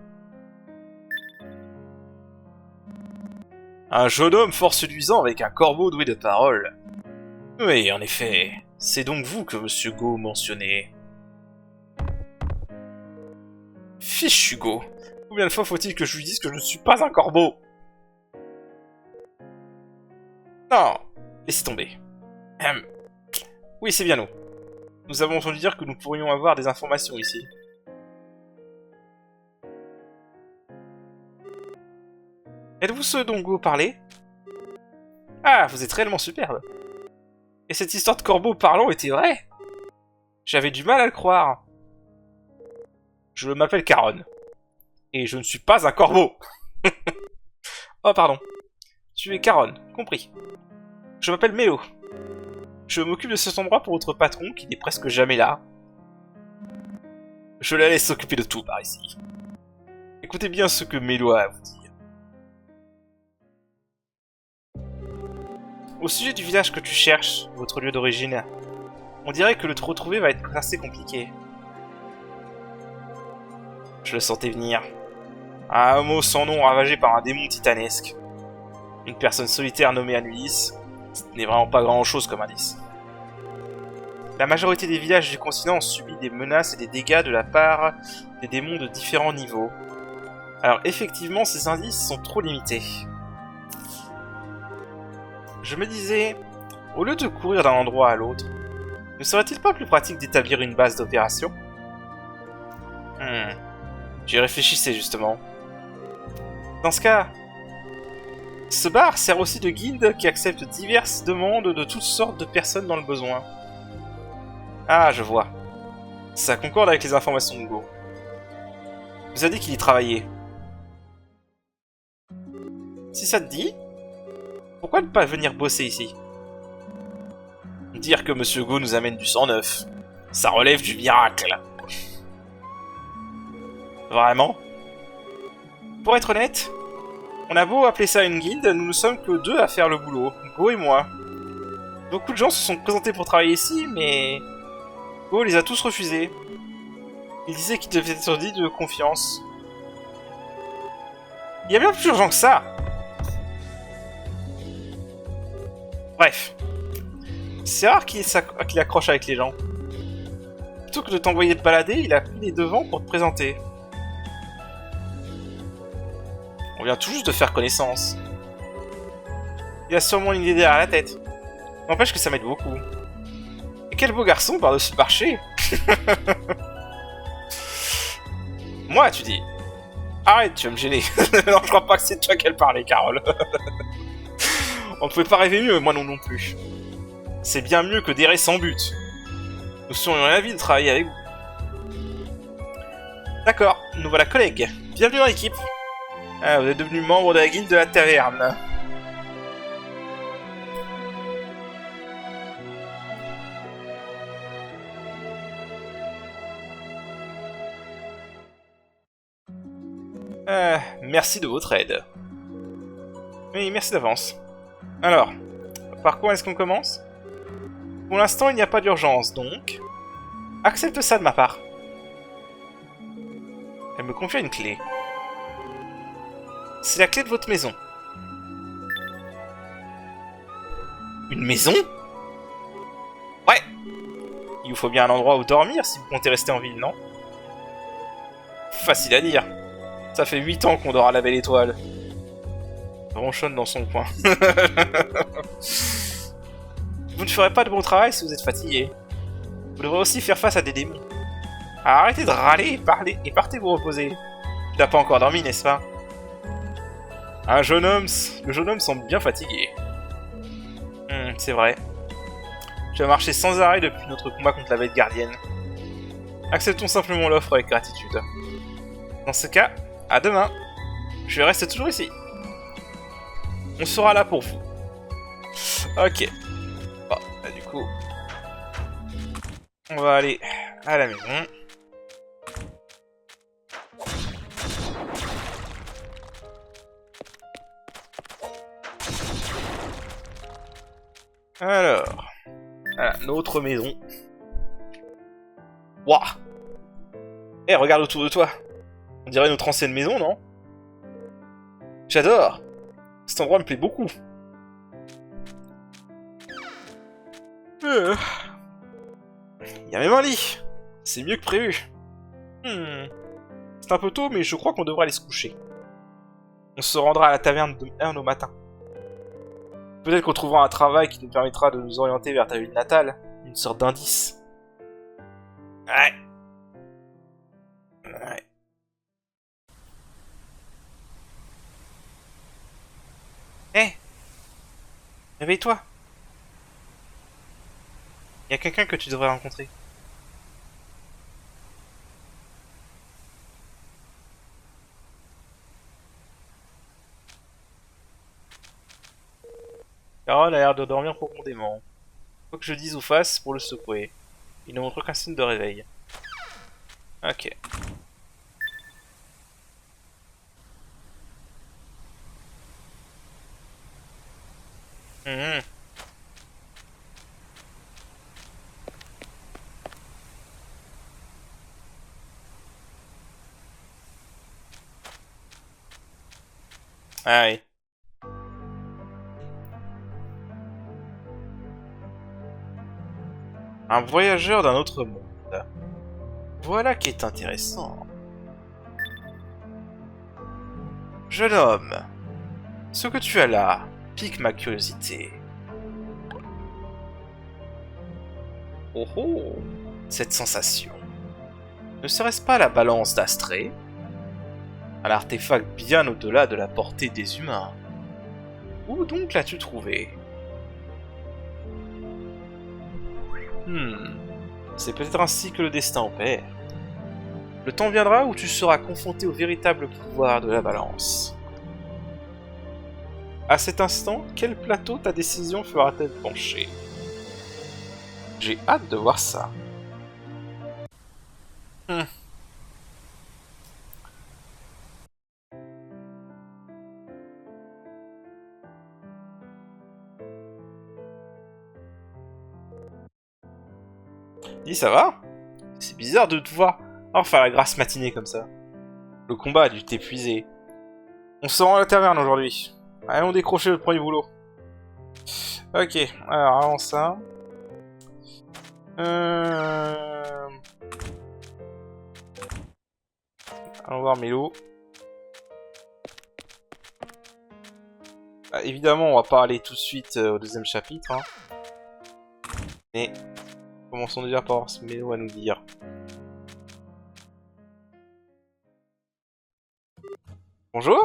Un jeune homme fort séduisant avec un corbeau doué de parole. Oui, en effet. C'est donc vous que Monsieur Go mentionnait. Fichu Go. Combien de fois faut-il que je lui dise que je ne suis pas un corbeau? Non, laissez tomber. Oui, c'est bien nous. Nous avons entendu dire que nous pourrions avoir des informations ici. Êtes-vous ce dont Go parlait? Ah, vous êtes réellement superbe. Et cette histoire de corbeau parlant était vraie? J'avais du mal à le croire. Je m'appelle Caronne. Et je ne suis pas un corbeau. Oh, pardon. Tu es Caronne, compris. Je m'appelle Mélo. Je m'occupe de cet endroit pour votre patron qui n'est presque jamais là. Je la laisse s'occuper de tout par ici. Écoutez bien ce que Mélo a à vous dire. Au sujet du village que tu cherches, votre lieu d'origine, on dirait que le te retrouver va être assez compliqué. Je le sentais venir. Un homme sans nom ravagé par un démon titanesque. Une personne solitaire nommée Anulis, ce n'est vraiment pas grand chose comme indice. La majorité des villages du continent ont subi des menaces et des dégâts de la part des démons de différents niveaux. Alors effectivement, ces indices sont trop limités. Je me disais, au lieu de courir d'un endroit à l'autre, ne serait-il pas plus pratique d'établir une base d'opération? J'y réfléchissais justement. Dans ce cas, ce bar sert aussi de guilde qui accepte diverses demandes de toutes sortes de personnes dans le besoin. Ah, je vois. Ça concorde avec les informations de Go. Il nous a dit qu'il y travaillait. Si ça te dit, pourquoi ne pas venir bosser ici? Dire que Monsieur Go nous amène du sang neuf. Ça relève du miracle. Vraiment? Pour être honnête, on a beau appeler ça une guilde, nous ne sommes que deux à faire le boulot, Go et moi. Beaucoup de gens se sont présentés pour travailler ici, mais Go les a tous refusés. Il disait qu'il devait être dit de confiance. Il y a bien plus urgent que ça. Bref. C'est rare qu'il accroche avec les gens. Plutôt que de t'envoyer te balader, il a pris les devants pour te présenter. On vient tout juste de faire connaissance. Il a sûrement une idée derrière la tête. N'empêche que ça m'aide beaucoup. Et quel beau garçon par-dessus le marché. Moi, tu dis. Arrête, tu vas me gêner. Non, je crois pas que c'est de toi qu'elle parlait, Carole. On ne pouvait pas rêver mieux, moi non plus. C'est bien mieux que d'errer sans but. Nous serions ravis de travailler avec vous. D'accord, nous voilà collègues. Bienvenue dans l'équipe. Ah, vous êtes devenu membre de la guilde de la taverne. Merci de votre aide. Oui, merci d'avance. Alors, par quoi est-ce qu'on commence? Pour l'instant, il n'y a pas d'urgence, donc... Accepte ça de ma part. Elle me confie une clé. C'est la clé de votre maison. Une maison? Ouais. Il vous faut bien un endroit où dormir si vous comptez rester en ville, non? Facile à dire. Ça fait 8 ans qu'on dort à la belle étoile. Ronchonne dans son coin. Vous ne ferez pas de bon travail si vous êtes fatigué. Vous devrez aussi faire face à des démons. Alors arrêtez de râler et partez vous reposer. Tu n'as pas encore dormi, n'est-ce pas? Le jeune homme semble bien fatigué. C'est vrai. Tu as marché sans arrêt depuis notre combat contre la bête gardienne. Acceptons simplement l'offre avec gratitude. Dans ce cas, à demain. Je reste toujours ici. On sera là pour vous. Ok. Bon, bah, du coup... On va aller à la maison. Alors... Voilà, notre maison. Wouah. Eh, regarde autour de toi. On dirait notre ancienne maison, non? J'adore. Cet endroit me plaît beaucoup. Il y a même un lit. C'est mieux que prévu. C'est un peu tôt, mais je crois qu'on devrait aller se coucher. On se rendra à la taverne demain au matin. Peut-être qu'on trouvera un travail qui nous permettra de nous orienter vers ta ville natale. Une sorte d'indice. Ouais. Ouais. Hé, réveille-toi. Il y a quelqu'un que tu devrais rencontrer. Carole a l'air de dormir profondément. Quoi que je dise ou fasse pour le secouer. Il ne montre aucun signe de réveil. Ok. Ah oui. Un voyageur d'un autre monde. Voilà qui est intéressant. Jeune homme, ce que tu as là pique ma curiosité. Oh oh, cette sensation. Ne serait-ce pas la balance d'Astrée? Un artefact bien au-delà de la portée des humains. Où donc l'as-tu trouvé? C'est peut-être ainsi que le destin opère. Le temps viendra où tu seras confronté au véritable pouvoir de la balance. À cet instant, quel plateau ta décision fera-t-elle pencher? J'ai hâte de voir ça. Dis, ça va? C'est bizarre de te voir faire la grasse matinée comme ça. Le combat a dû t'épuiser. On se rend à la taverne aujourd'hui. Allons décrocher le premier boulot. Ok, alors avant ça... Allons voir Mélo. Bah, évidemment, on va pas aller tout de suite au deuxième chapitre. Hein. Mais commençons déjà par voir ce Mélo à nous dire. Bonjour?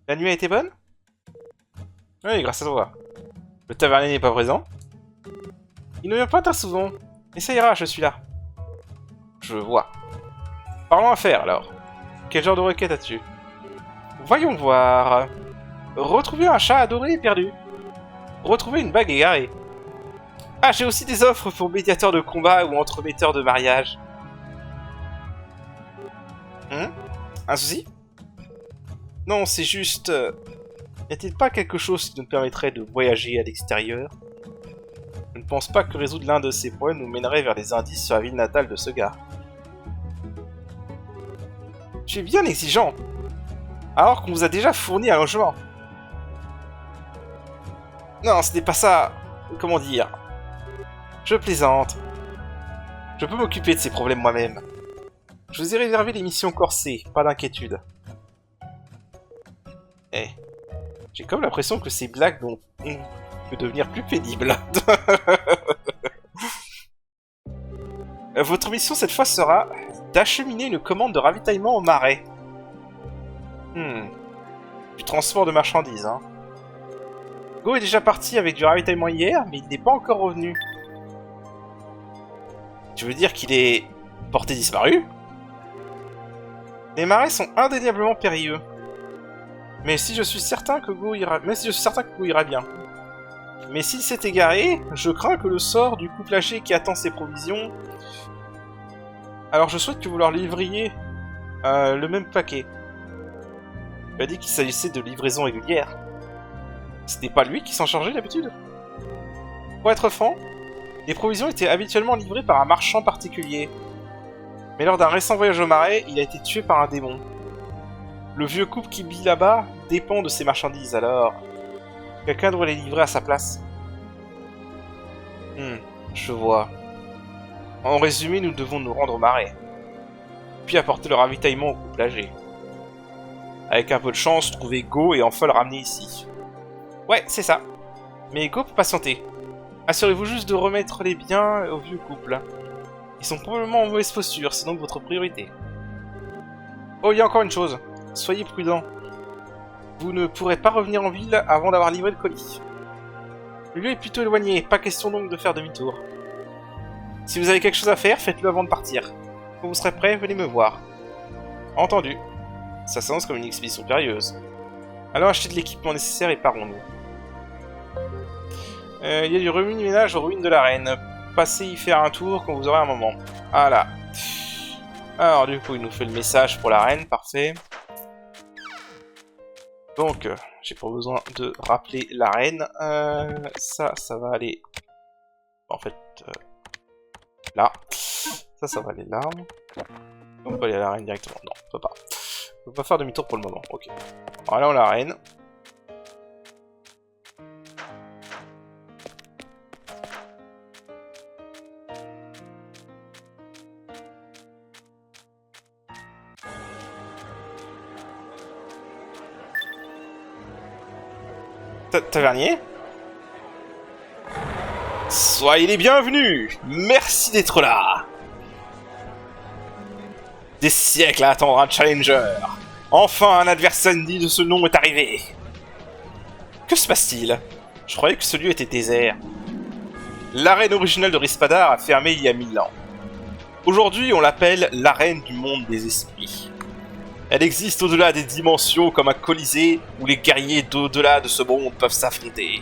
La nuit a été bonne? Oui, grâce à toi. Le tavernier n'est pas présent? Il ne vient pas très souvent. Mais ça ira, je suis là. Je vois. Parlons affaires, alors. Quel genre de requête as-tu? Voyons voir. Retrouver un chat adoré et perdu. Retrouver une bague égarée. Ah, j'ai aussi des offres pour médiateur de combat ou entremetteur de mariage. Un souci? Non, c'est juste... Y a-t-il pas quelque chose qui nous permettrait de voyager à l'extérieur? Je ne pense pas que résoudre l'un de ces problèmes nous mènerait vers des indices sur la ville natale de ce gars. Tu es bien exigeant, alors qu'on vous a déjà fourni un logement. Non, ce n'est pas ça... Comment dire? Je plaisante. Je peux m'occuper de ces problèmes moi-même. Je vous ai réservé les missions corsées, pas d'inquiétude. Eh, j'ai comme l'impression que ces blagues vont devenir plus pénibles. Votre mission cette fois sera d'acheminer une commande de ravitaillement au marais. Du transport de marchandises, hein. Go est déjà parti avec du ravitaillement hier, mais il n'est pas encore revenu. Tu veux dire qu'il est porté disparu? Les marais sont indéniablement périlleux. Mais si je suis certain que Go ira... bien. Mais s'il s'est égaré, je crains que le sort du couple âgé qui attend ses provisions... Alors je souhaite que vous leur livriez le même paquet. Il a dit qu'il s'agissait de livraison régulière. C'était pas lui qui s'en chargeait d'habitude? Pour être franc, les provisions étaient habituellement livrées par un marchand particulier. Mais lors d'un récent voyage au marais, il a été tué par un démon. Le vieux couple qui vit là-bas dépend de ses marchandises, alors... Quelqu'un doit les livrer à sa place. Je vois. En résumé, nous devons nous rendre au marais. Puis apporter le ravitaillement au couple âgé. Avec un peu de chance, trouver Go et enfin le ramener ici. Ouais, c'est ça. Mais Go peut patienter. Assurez-vous juste de remettre les biens au vieux couple. Ils sont probablement en mauvaise posture, c'est donc votre priorité. Oh, il y a encore une chose. Soyez prudent. Vous ne pourrez pas revenir en ville avant d'avoir livré le colis. Le lieu est plutôt éloigné, pas question donc de faire demi-tour. Si vous avez quelque chose à faire, faites-le avant de partir. Quand vous serez prêt, venez me voir. Entendu. Ça s'annonce comme une expédition périlleuse. Alors achetez de l'équipement nécessaire et partons-nous. Il y a du remue-ménage aux ruines de l'arène. Passez y faire un tour quand vous aurez un moment. Voilà. Alors du coup, il nous fait le message pour l'arène, parfait. Donc, j'ai pas besoin de rappeler l'arène. Ça va aller... En fait, là. Ça va aller là. On peut aller à l'arène directement. Non, on peut pas. On peut pas faire demi-tour pour le moment. Ok. Alors là, on a l'arène. Tavernier? Soyez les bienvenus! Merci d'être là! Des siècles à attendre un challenger! Enfin un adversaire digne de ce nom est arrivé! Que se passe-t-il? Je croyais que ce lieu était désert. L'arène originale de Rispadar a fermé il y a 1000 ans. Aujourd'hui, on l'appelle l'arène du monde des esprits. Elle existe au-delà des dimensions comme un colisée où les guerriers d'au-delà de ce monde peuvent s'affronter.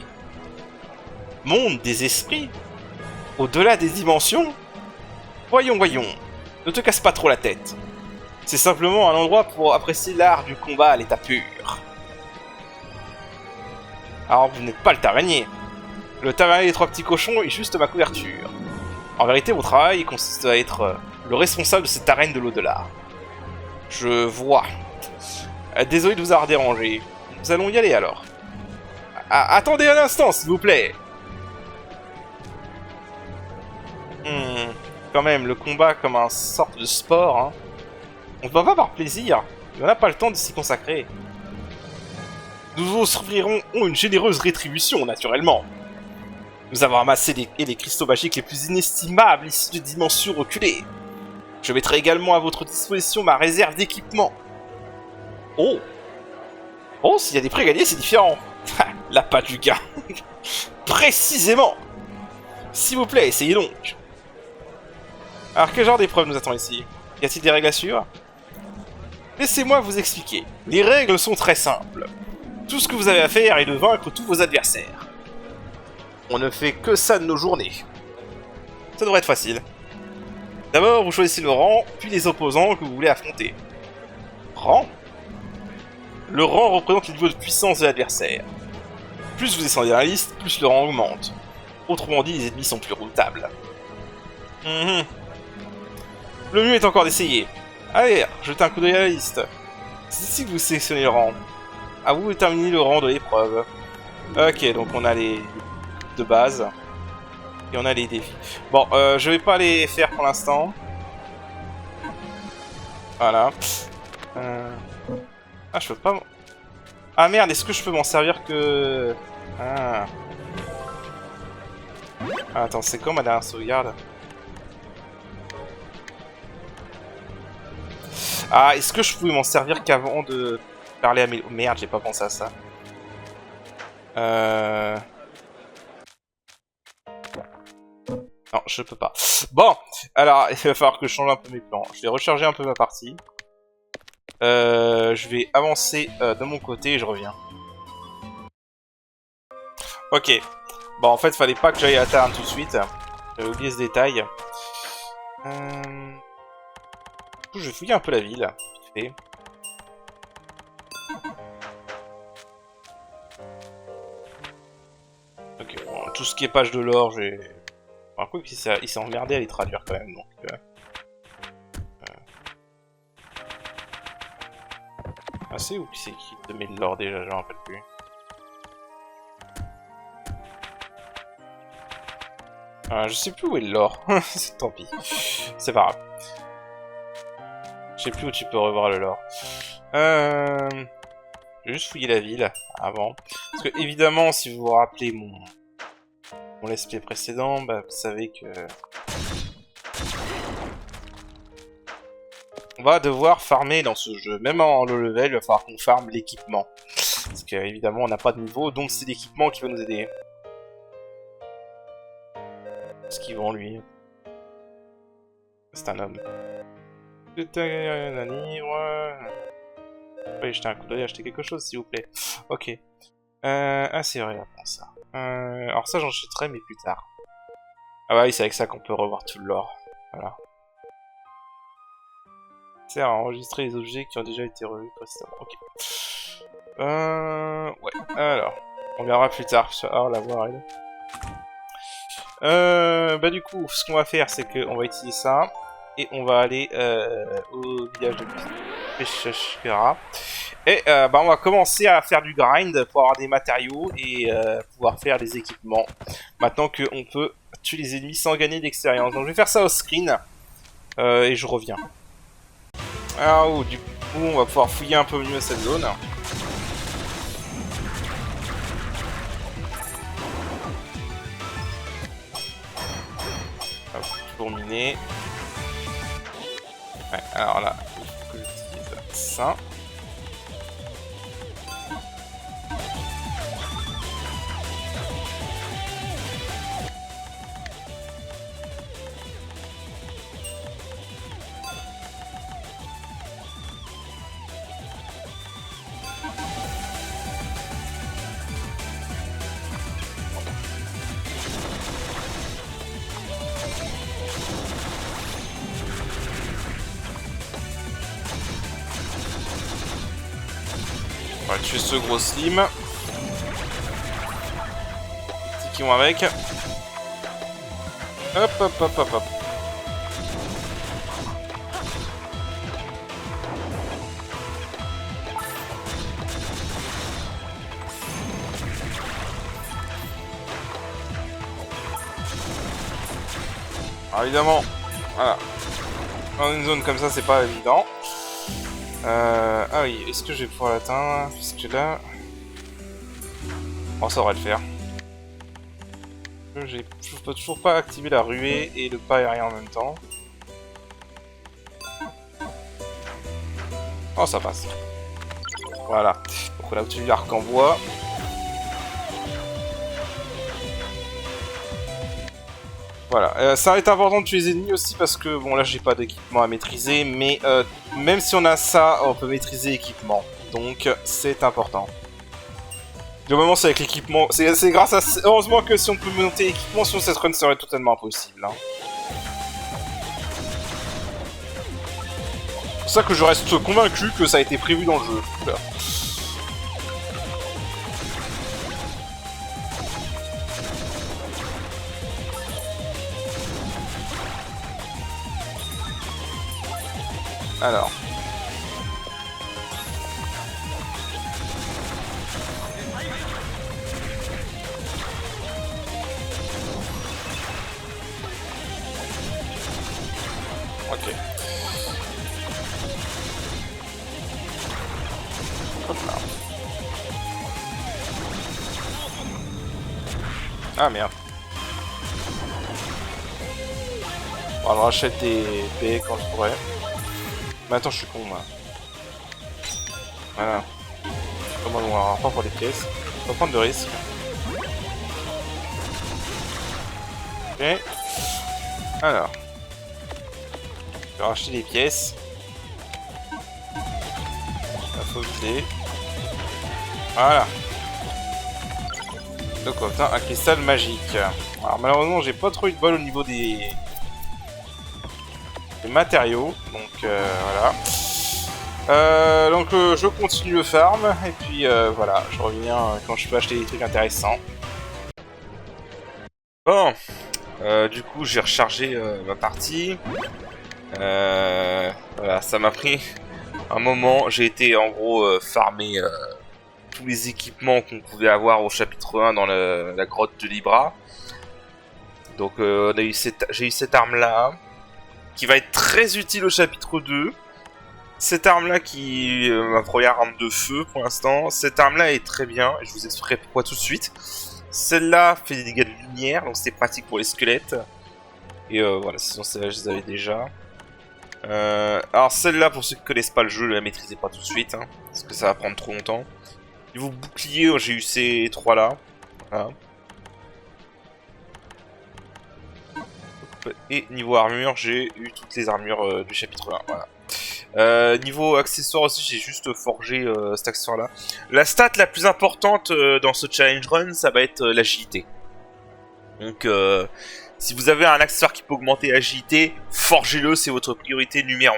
Monde des esprits? Au-delà des dimensions? Voyons, ne te casse pas trop la tête. C'est simplement un endroit pour apprécier l'art du combat à l'état pur. Alors vous n'êtes pas le tavernier. Le tavernier des trois petits cochons est juste ma couverture. En vérité, mon travail consiste à être le responsable de cette arène de l'au-delà. Je vois. Désolé de vous avoir dérangé. Nous allons y aller alors. Attendez un instant, s'il vous plaît. Quand même, le combat comme un sorte de sport, hein. On ne va pas par plaisir. On n'a pas le temps de s'y consacrer. Nous vous offrirons une généreuse rétribution, naturellement. Nous avons amassé les cristaux magiques les plus inestimables issus de dimensions reculées. Je mettrai également à votre disposition ma réserve d'équipement. Oh! Oh, s'il y a des prix gagnés, c'est différent. La patte du gars. Précisément. S'il vous plaît, essayez donc. Alors, quel genre d'épreuve nous attend ici? Y a-t-il des règles à suivre? Laissez-moi vous expliquer. Les règles sont très simples. Tout ce que vous avez à faire est de vaincre tous vos adversaires. On ne fait que ça de nos journées. Ça devrait être facile. D'abord, vous choisissez le rang, puis les opposants que vous voulez affronter. Rang? Le rang représente le niveau de puissance de l'adversaire. Plus vous descendez dans la liste, plus le rang augmente. Autrement dit, les ennemis sont plus redoutables. Le mieux est encore d'essayer. Allez, jetez un coup d'œil à la liste. C'est ici que vous sélectionnez le rang. À vous de terminer le rang de l'épreuve. Ok, donc on a les de base. Et on a les défis. Bon, je vais pas les faire pour l'instant. Voilà. Ah, je peux pas... Ah merde, est-ce que je peux m'en servir que... Ah. Ah, attends, c'est quoi ma dernière sauvegarde? Ah, est-ce que je pouvais m'en servir qu'avant de parler à mes... Oh, merde, j'ai pas pensé à ça. Non, je peux pas. Bon, alors, il va falloir que je change un peu mes plans. Je vais recharger un peu ma partie. Je vais avancer de mon côté et je reviens. Ok. Bon, en fait, fallait pas que j'aille à Tarn tout de suite. J'avais oublié ce détail. Du coup, je vais fouiller un peu la ville. Vite fait. Ok, bon, tout ce qui est page de l'or, j'ai... Enfin, quoi qu'il s'est emmerdé à les traduire quand même, donc... Ah, c'est où c'est qui te met de l'or déjà, je m'en rappelle plus. Je sais plus où est l'or, tant pis. C'est pas grave. Je sais plus où tu peux revoir le lore. Je vais juste fouiller la ville avant. Parce que évidemment, si vous vous rappelez mon let's play précédent, bah, vous savez que... On va devoir farmer dans ce jeu. Même en low level, il va falloir qu'on farme l'équipement. Parce qu'évidemment, on n'a pas de niveau, donc c'est l'équipement qui va nous aider. Ce qu'ils vont, lui. C'est un homme. Un livre... Oui, jetez un coup d'œil, acheter quelque chose, s'il vous plaît. Ok. Ah, c'est vrai, après ça. Alors ça, j'en jeterai, mais plus tard. Ah bah oui, c'est avec ça qu'on peut revoir tout le lore. Voilà. Sert à enregistrer les objets qui ont déjà été revus précédemment. Ok. Ouais. Alors, on verra plus tard. Ah, la voir elle. Bah du coup, ce qu'on va faire, c'est qu'on va utiliser ça. Et on va aller au village de Peshashkara. Et bah on va commencer à faire du grind pour avoir des matériaux et pouvoir faire des équipements. Maintenant qu'on peut tuer les ennemis sans gagner d'expérience. Donc je vais faire ça au screen. Et je reviens. Alors du coup on va pouvoir fouiller un peu mieux cette zone. Hop, pour miner. Ouais, alors là, il faut que j'utilise ça. On va tuer ce gros slim. Petits qui vont avec. Hop, hop, hop, hop, hop. Alors évidemment, voilà. Dans une zone comme ça, c'est pas évident. Ah oui, est-ce que je vais pouvoir l'atteindre? Puisque là... Bon, ça devrait le faire. Je peux toujours pas activer la ruée et le pas aérien en même temps. Oh, ça passe. Voilà. Donc on a obtenu l'arc en bois. Voilà, ça va être important de tuer les ennemis aussi parce que, bon là j'ai pas d'équipement à maîtriser, mais même si on a ça, on peut maîtriser l'équipement. Donc c'est important. Globalement c'est avec l'équipement, c'est grâce à... Heureusement que si on peut monter l'équipement, sinon cette run serait totalement impossible. Hein. C'est pour ça que je reste convaincu que ça a été prévu dans le jeu. Oula. Alors. Ok. Hop là. Ah merde. Bon, alors achète des baies quand je pourrais. Mais attends, je suis con moi. Voilà. Comment on va pas pour des pièces. On va prendre de risques. Ok. Alors. Je vais racheter des pièces. Il faut vider. Voilà. Donc on obtient un cristal magique. Alors malheureusement j'ai pas trop eu de bol au niveau des matériaux. Donc voilà. Donc je continue le farm. Et puis voilà, je reviens quand je peux acheter des trucs intéressants. Bon. Du coup j'ai rechargé ma partie. Voilà, ça m'a pris un moment. J'ai été en gros farmer tous les équipements qu'on pouvait avoir au chapitre 1 dans la grotte de Libra. Donc j'ai eu cette arme là qui va être très utile au chapitre 2. Cette arme là qui est ma première arme de feu pour l'instant. Cette arme là est très bien, je vous expliquerai pourquoi tout de suite. Celle-là fait des dégâts de lumière, donc c'est pratique pour les squelettes. Et voilà, sinon celle-là je les avais déjà. Alors celle-là, pour ceux qui connaissent pas le jeu, ne la maîtrisez pas tout de suite, hein, parce que ça va prendre trop longtemps. Niveau bouclier, j'ai eu ces trois là. Voilà. Et niveau armure, j'ai eu toutes les armures du chapitre 1. Voilà. Niveau accessoire aussi, j'ai juste forgé cet accessoire là. La stat la plus importante dans ce challenge run, ça va être l'agilité. Donc si vous avez un accessoire qui peut augmenter l'agilité, forgez-le, c'est votre priorité numéro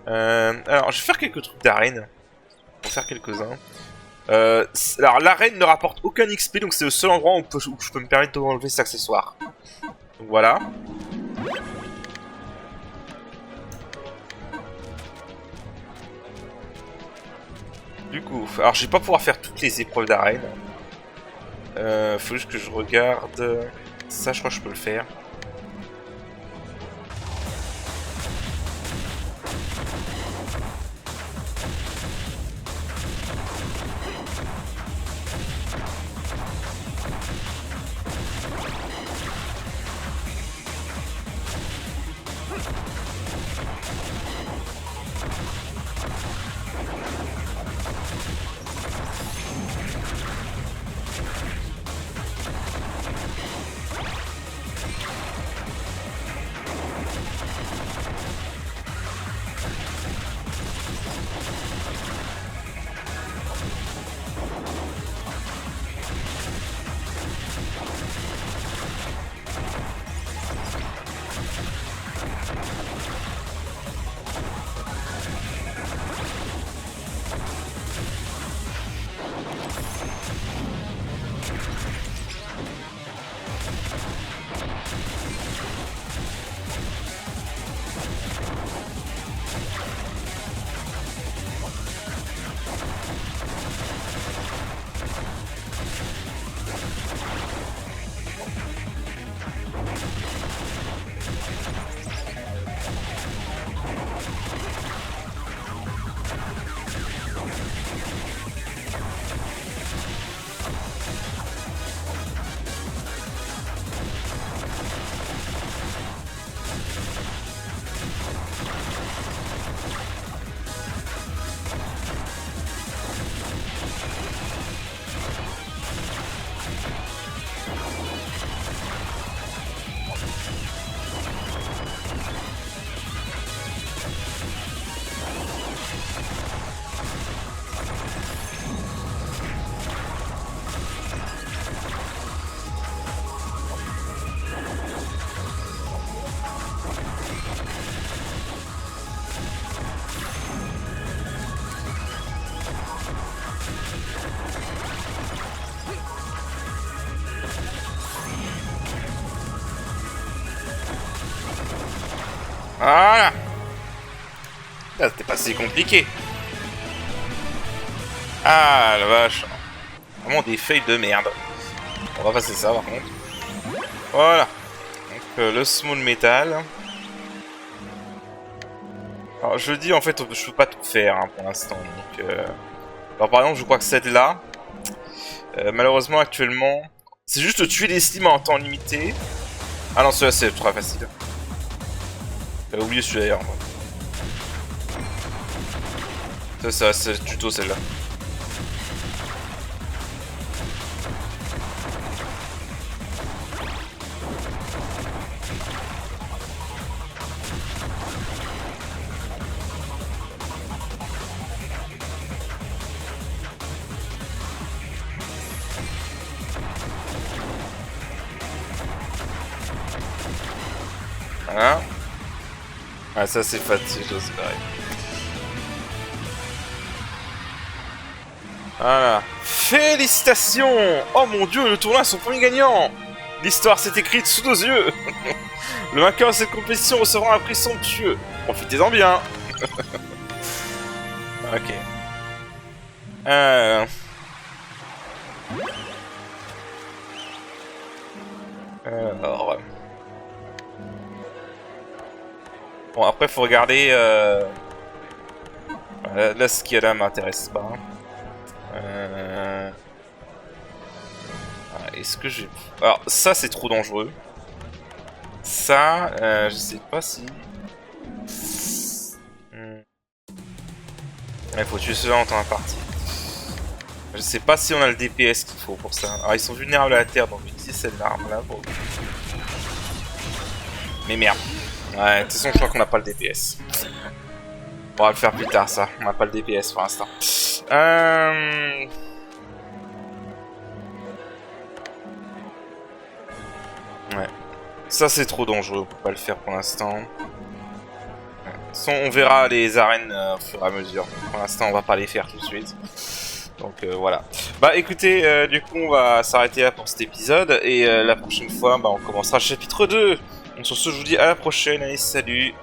1. Alors je vais faire quelques trucs d'arène. On va faire quelques-uns. Alors l'arène ne rapporte aucun XP, donc c'est le seul endroit où je peux me permettre de enlever cet accessoire. Donc voilà. Du coup, alors je vais pas pouvoir faire toutes les épreuves d'arène. Faut juste que je regarde. Ça, je crois que je peux le faire. Voilà. Là, c'était pas si compliqué. Ah, la vache. Vraiment des feuilles de merde. On va passer ça, par contre. Voilà. Donc, le small metal. Alors, je dis, en fait, je peux pas tout faire, hein, pour l'instant. Donc, alors, par exemple, je crois que celle-là... malheureusement, actuellement... C'est juste tuer les slimes en temps limité. Ah non, celui-là, c'est trop facile. J'avais oublié celui-là, d'ailleurs. Ça, c'est le tuto, celle-là. Voilà. Ah, ça, c'est facile, c'est pareil. Voilà. Félicitations! Oh mon dieu, le tournoi est son premier gagnant! L'histoire s'est écrite sous nos yeux! Le vainqueur de cette compétition recevra un prix somptueux. Profitez-en bien! Ok. Alors... Bon, après, faut regarder... Là, ce qu'il y a là m'intéresse pas. Est-ce que j'ai... Alors, ça, c'est trop dangereux. Ça, je sais pas si... Il faut tuer ceux-là en temps imparti. Je sais pas si on a le DPS qu'il faut pour ça. Alors, ils sont vulnérables à la terre, donc j'utilise cette arme-là. Pour... Mais merde. Ouais, de toute façon, je crois qu'on n'a pas le DPS. On va le faire plus tard, ça. On n'a pas le DPS pour l'instant. Ouais. Ça, c'est trop dangereux. On peut pas le faire pour l'instant. Ouais. De toute façon, on verra les arènes au fur et à mesure. Pour l'instant, on va pas les faire tout de suite. Donc voilà. Bah écoutez, du coup on va s'arrêter là pour cet épisode. Et la prochaine fois, bah, on commencera le chapitre 2. Donc sur ce, je vous dis à la prochaine. Allez, salut!